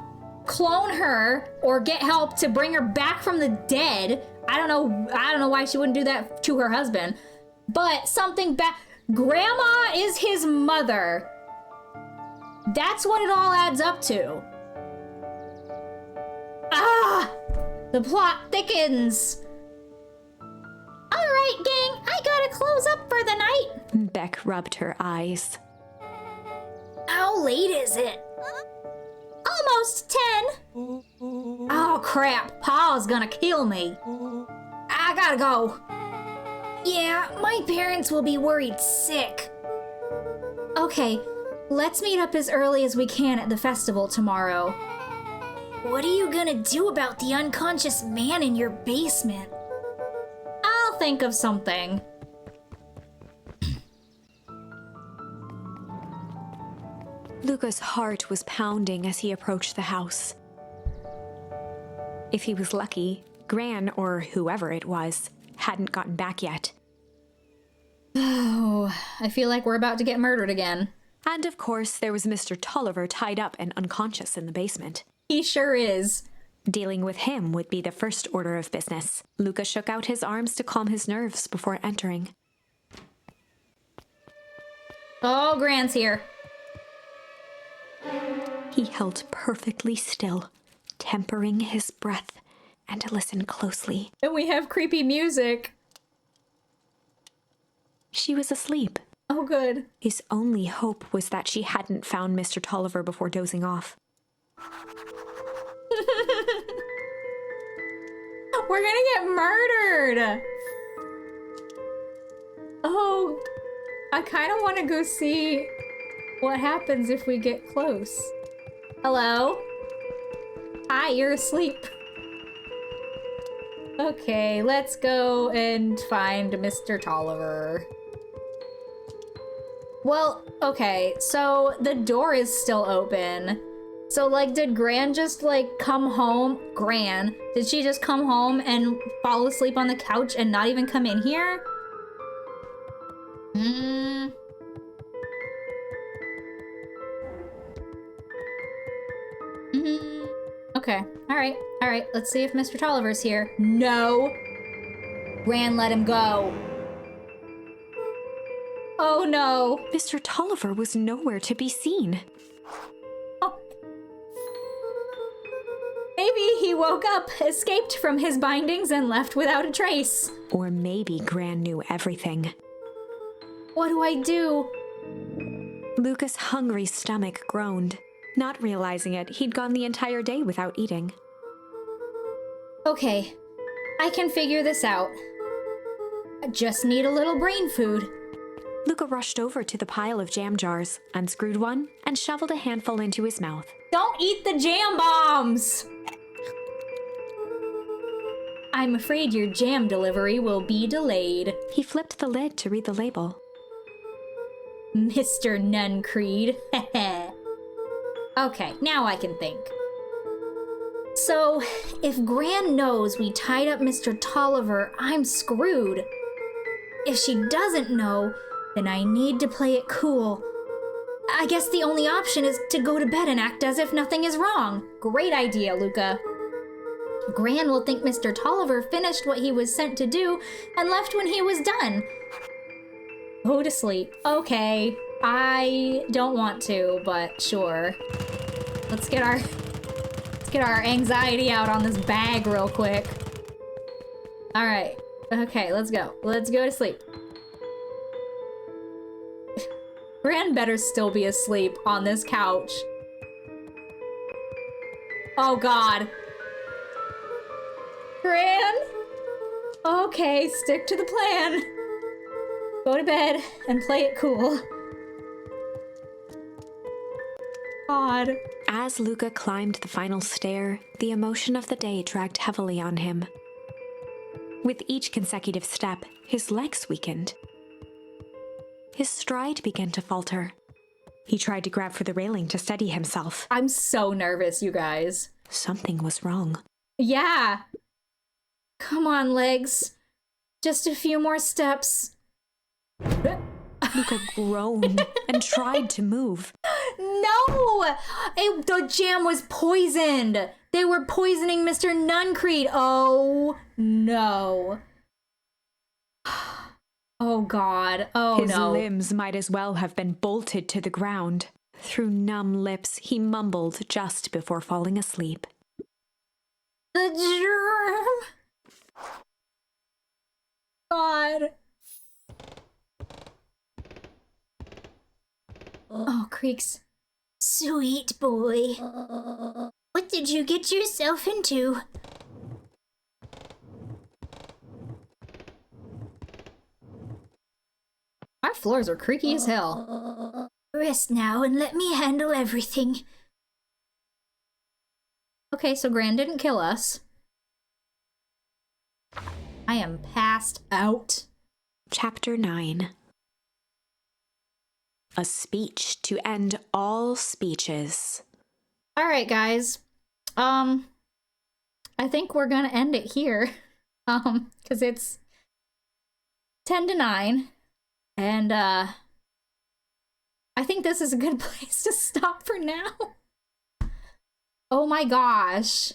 S1: clone her or get help to bring her back from the dead. I don't know why she wouldn't do that to her husband. But something bad. Grandma is his mother. That's what it all adds up to. Ah! The plot thickens. All right, gang, I gotta close up for the night.
S2: Beck rubbed her eyes.
S3: How late is it?
S1: Almost 10. Oh, crap. Pa's gonna kill me. I gotta go.
S3: Yeah, my parents will be worried sick.
S1: Okay, let's meet up as early as we can at the festival tomorrow.
S3: What are you gonna do about the unconscious man in your basement?
S1: I'll think of something.
S2: Luca's heart was pounding as he approached the house. If he was lucky, Gran, or whoever it was, hadn't gotten back yet.
S1: Oh, I feel like we're about to get murdered again.
S2: And of course, there was Mr. Tolliver tied up and unconscious in the basement.
S1: He sure is.
S2: Dealing with him would be the first order of business. Luca shook out his arms to calm his nerves before entering.
S1: Oh, Gran's here.
S2: He held perfectly still, tempering his breath, and listened closely.
S1: And we have creepy music.
S2: She was asleep.
S1: Oh, good.
S2: His only hope was that she hadn't found Mr. Tolliver before dozing off.
S1: We're gonna get murdered! Oh, I kind of want to go see what happens if we get close. Hello? Hi, you're asleep. Okay, let's go and find Mr. Tolliver. Well, okay, so the door is still open. So, like, did Gran just, like, come home? Gran, did she just come home and fall asleep on the couch and not even come in here? Okay, alright, let's see if Mr. Tolliver's here. No! Gran let him go. Oh no!
S2: Mr. Tolliver was nowhere to be seen.
S1: Oh. Maybe he woke up, escaped from his bindings, and left without a trace.
S2: Or maybe Gran knew everything.
S1: What do I do?
S2: Luca's hungry stomach groaned. Not realizing it, he'd gone the entire day without eating.
S1: Okay, I can figure this out. I just need a little brain food.
S2: Luca rushed over to the pile of jam jars, unscrewed one, and shoveled a handful into his mouth.
S1: Don't eat the jam bombs! I'm afraid your jam delivery will be delayed.
S2: He flipped the lid to read the label.
S1: Mr. Nuncreed. Okay, now I can think. So, if Gran knows we tied up Mr. Tolliver, I'm screwed. If she doesn't know, then I need to play it cool. I guess the only option is to go to bed and act as if nothing is wrong. Great idea, Luca. Gran will think Mr. Tolliver finished what he was sent to do and left when he was done. Go to sleep. Okay, I don't want to, but sure. Let's get our anxiety out on this bag real quick. All right. Okay, let's go. Let's go to sleep. Gran better still be asleep on this couch. Oh God. Gran? Okay, stick to the plan. Go to bed and play it cool. God.
S2: As Luca climbed the final stair, the emotion of the day dragged heavily on him. With each consecutive step, his legs weakened. His stride began to falter. He tried to grab for the railing to steady himself.
S1: I'm so nervous, you guys.
S2: Something was wrong.
S1: Yeah. Come on, legs. Just a few more steps.
S2: Luca groaned and tried to move.
S1: No! The jam was poisoned! They were poisoning Mr. Nuncreed! Oh, no. Oh, God. Oh,
S2: His
S1: no.
S2: limbs might as well have been bolted to the ground. Through numb lips, he mumbled just before falling asleep.
S1: The germ! God. Oh, Creeks.
S3: Sweet boy. What did you get yourself into?
S1: Our floors are creaky as hell.
S3: Rest now and let me handle everything.
S1: Okay, so Gran didn't kill us. I am passed out.
S2: Chapter 9. A speech to end all speeches.
S1: All right, guys. I think we're gonna end it here. Because it's 10 to 9. And, I think this is a good place to stop for now. Oh my gosh.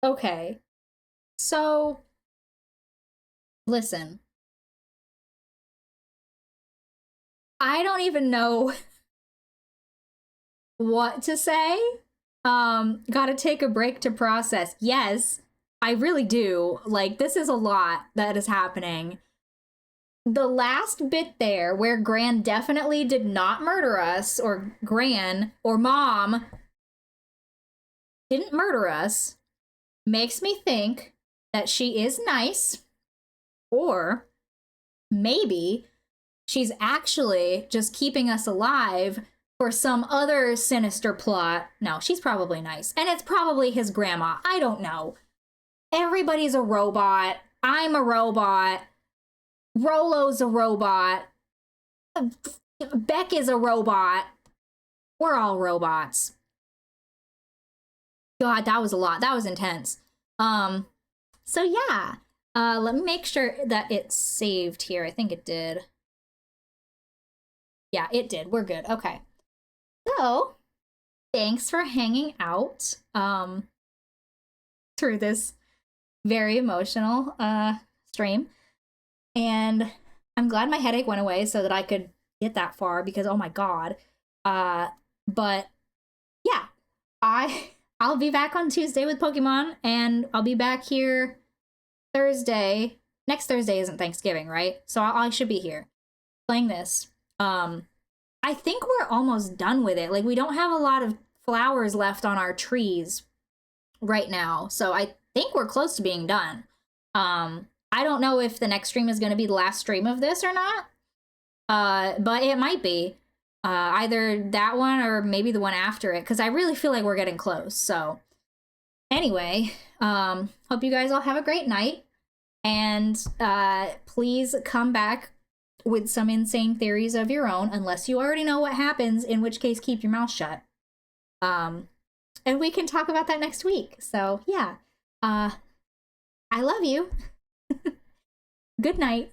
S1: Okay. So, listen. I don't even know what to say. Gotta take a break to process. Yes, I really do. Like, this is a lot that is happening. The last bit there, where Gran definitely did not murder us, or Gran, or Mom didn't murder us, makes me think that she is nice, or maybe she's actually just keeping us alive for some other sinister plot. No, she's probably nice. And it's probably his grandma. I don't know. Everybody's a robot. I'm a robot. Rolo's a robot. Beck is a robot. We're all robots. God, that was a lot. That was intense. So yeah. Let me make sure that it's saved here. I think it did. Yeah, it did. We're good. Okay. So, thanks for hanging out through this very emotional stream. And I'm glad my headache went away so that I could get that far because oh my god. But yeah, I'll be back on Tuesday with Pokemon and I'll be back here Thursday. Next Thursday isn't Thanksgiving, right? So I should be here playing this. I think we're almost done with it. Like, we don't have a lot of flowers left on our trees right now. So I think we're close to being done. I don't know if the next stream is going to be the last stream of this or not. But it might be. Either that one or maybe the one after it. Because I really feel like we're getting close. So anyway, hope you guys all have a great night. And please come back with some insane theories of your own, unless you already know what happens, in which case keep your mouth shut. And we can talk about that next week. So yeah, I love you. Good night.